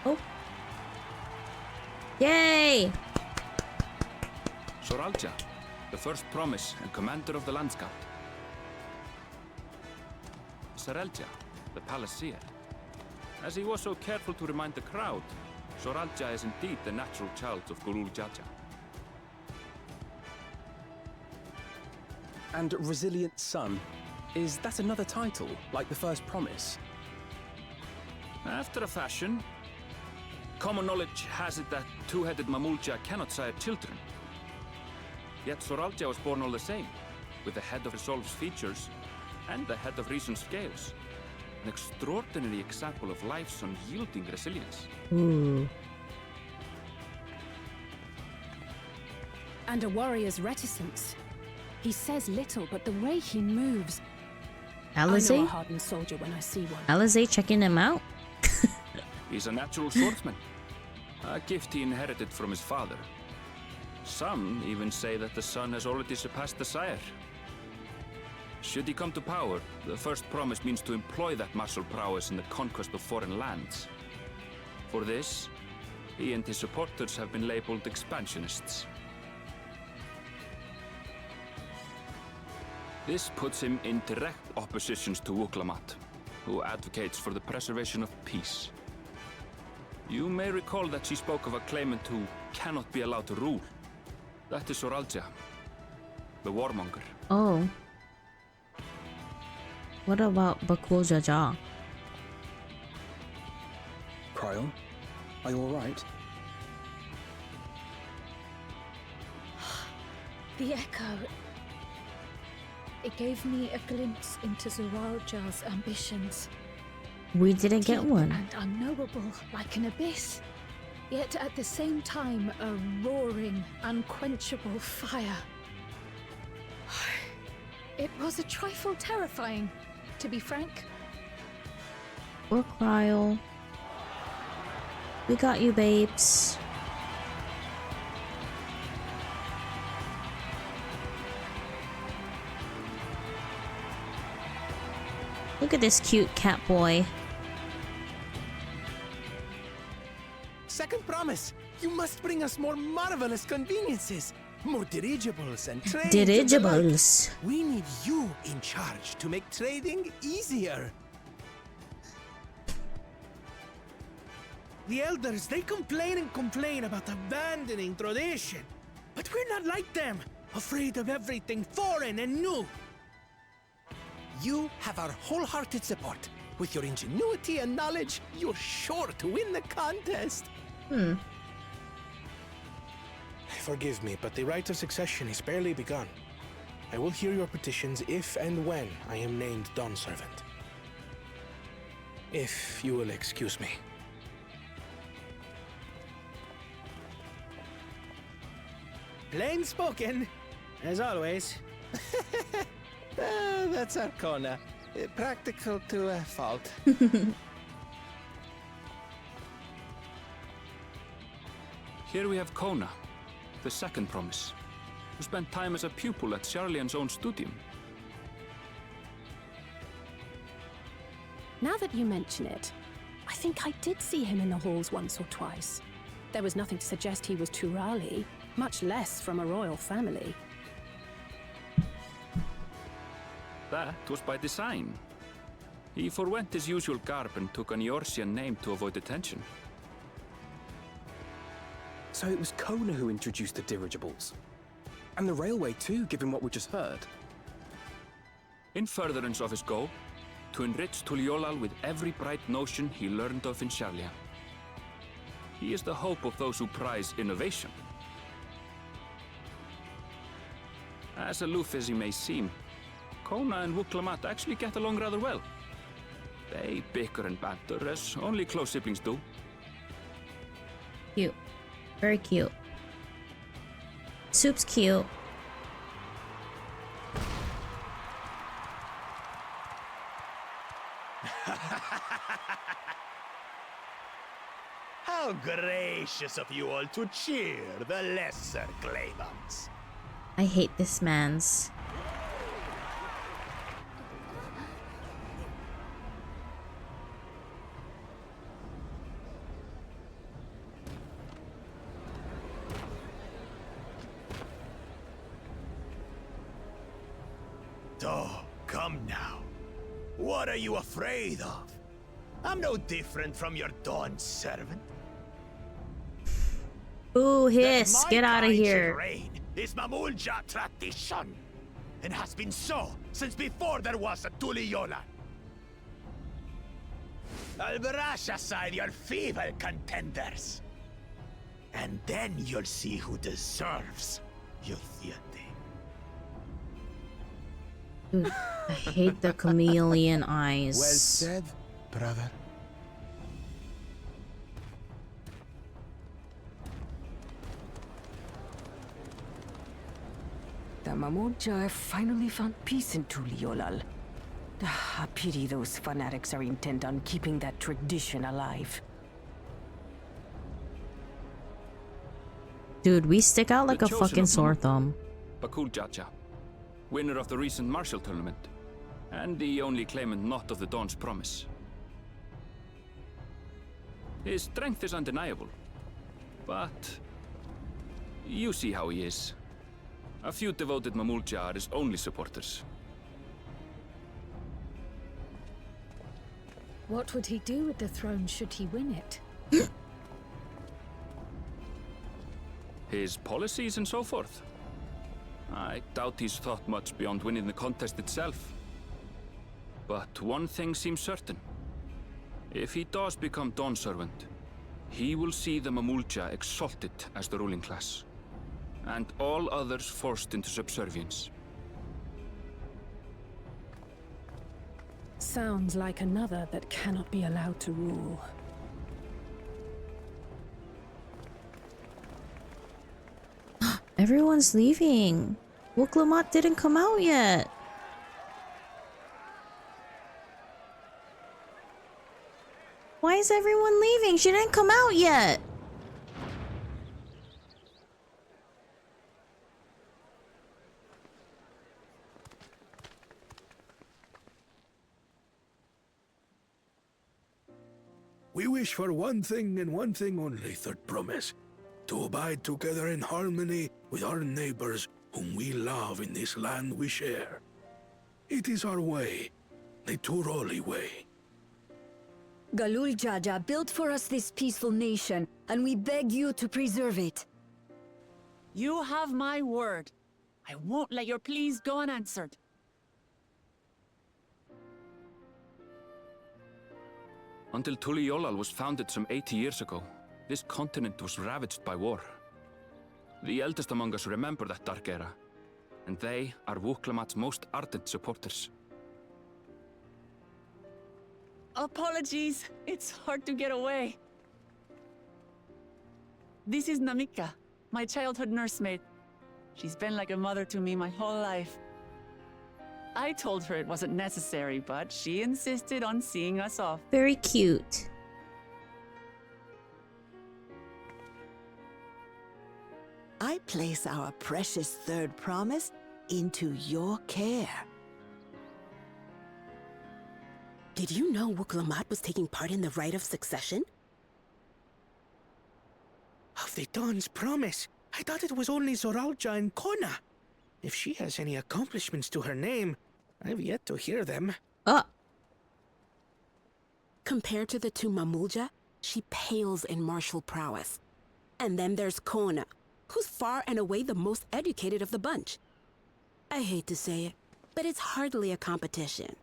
Oh. Yay! Soralja, the first promise and commander of the Landscape. Serelja, the palaceer. As he was so careful to remind the crowd, Soralja is indeed the natural child of Gurul Jaja. And Resilient Son, is that another title, like the first promise? After a fashion, common knowledge has it that two-headed Mamulja cannot sire children. Yet Soralja was born all the same, with the head of Resolve's features and the head of Reason's scales. An extraordinary example of life's unyielding resilience. Ooh. And a warrior's reticence. He says little, but the way he moves... Alizé? I know a hardened soldier when I see one. Alizé checking him out? He's a natural swordsman, a gift he inherited from his father. Some even say that the son has already surpassed the sire. Should he come to power, the first promise means to employ that martial prowess in the conquest of foreign lands. For this, he and his supporters have been labeled expansionists. This puts him in direct opposition to Wuk Lamat, who advocates for the preservation of peace. You may recall that she spoke of a claimant who cannot be allowed to rule. That is Soralja, the warmonger. Oh. What about Bakul Jaja? Cryon, are you alright? The echo. It gave me a glimpse into Zoralja's ambitions. We didn't get one. And unknowable, like an abyss. Yet at the same time, a roaring, unquenchable fire. It was a trifle terrifying, to be frank. Or Cryo. We got you, babes. Look at this cute cat boy. Second promise, you must bring us more marvelous conveniences. More dirigibles and trains. Dirigibles. We need you in charge to make trading easier. The elders, they complain and complain about abandoning tradition. But we're not like them, afraid of everything foreign and new. You have our wholehearted support. With your ingenuity and knowledge, you're sure to win the contest. Forgive me, but the right of succession is barely begun. I will hear your petitions if and when I am named Dawnservant. If you will excuse me. Plain spoken, as always. That's Arcona. Practical to a fault. Here we have Kona, the second promise, who spent time as a pupil at Sharlian's own studium. Now that you mention it, I think I did see him in the halls once or twice. There was nothing to suggest he was Turali, much less from a royal family. That was by design. He forwent his usual garb and took an Eorzean name to avoid attention. So it was Kona who introduced the dirigibles. And the railway too, given what we just heard. In furtherance of his goal, to enrich Tuliyollal with every bright notion he learned of in Sharlian. He is the hope of those who prize innovation. As aloof as he may seem, Kona and Wuk Lamat actually get along rather well. They bicker and banter as only close siblings do. Cute. Very cute. Soup's cute. How gracious of you all to cheer the lesser claimants. I hate this man's. Oh, come now. What are you afraid of? I'm no different from your Dawnservant. Ooh, hiss! Get out of here! Reign is Mamulja tradition, and has been so since before there was a Tuliyollal. I'll brush aside your feeble contenders, and then you'll see who deserves your deity. Dude, I hate the chameleon eyes. Well said, brother. The Mamulja finally found peace in Tuliyollal. I pity those fanatics are intent on keeping that tradition alive. Dude, we stick out like The a chosen fucking of sore Mamut. thumb. Bakul Jaja, winner of the recent martial tournament, and the only claimant not of the Dawn's promise. His strength is undeniable, but you see how he is. A few devoted Mamulja are his only supporters. What would he do with the throne should he win it? His policies and so forth. I doubt he's thought much beyond winning the contest itself. But one thing seems certain. If he does become Dawnservant, he will see the Mamulja exalted as the ruling class, and all others forced into subservience. Sounds like another that cannot be allowed to rule. Everyone's leaving. Wuk Lamat didn't come out yet. Why is everyone leaving? She didn't come out yet. We wish for one thing and one thing only, third promise. To abide together in harmony with our neighbors whom we love in this land we share. It is our way, the Turoli way. Galul Jaja built for us this peaceful nation, and we beg you to preserve it. You have my word. I won't let your pleas go unanswered. Until Tuliyollal was founded some 80 years ago, this continent was ravaged by war. The eldest among us remember that dark era, and they are Wuk Lamat's most ardent supporters. Apologies, it's hard to get away. This is Namika, my childhood nursemaid. She's been like a mother to me my whole life. I told her it wasn't necessary, but she insisted on seeing us off. Very cute. I place our precious third promise into your care. Did you know Wuk Lamat was taking part in the rite of succession? Of the Dawn's promise? I thought it was only Zoralja and Kona. If she has any accomplishments to her name, I've yet to hear them. Compared to the two Mamulja, she pales in martial prowess. And then there's Kona, who's far and away the most educated of the bunch. I hate to say it, but it's hardly a competition.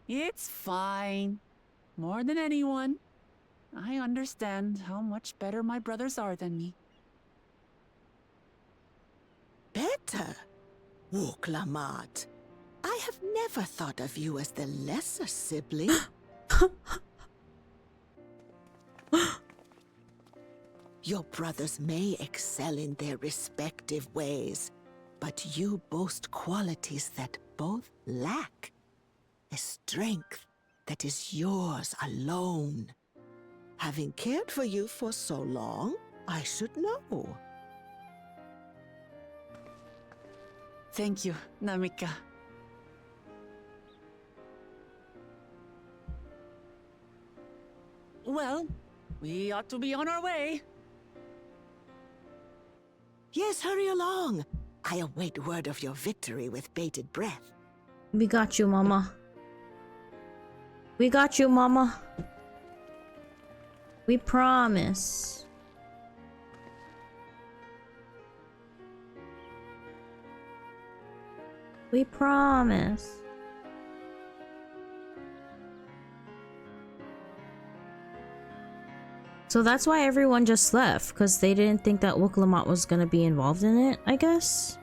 It's fine. More than anyone, I understand how much better my brothers are than me. Better? Wuk Lamat. I have never thought of you as the lesser sibling. Your brothers may excel in their respective ways, but you boast qualities that both lack. A strength that is yours alone. Having cared for you for so long, I should know. Thank you, Namika. Well, we ought to be on our way. Yes, hurry along. I await word of your victory with bated breath. We got you, Mama. We got you, Mama. We promise. We promise. So that's why everyone just left, because they didn't think that Wuk Lamat was gonna be involved in it, I guess.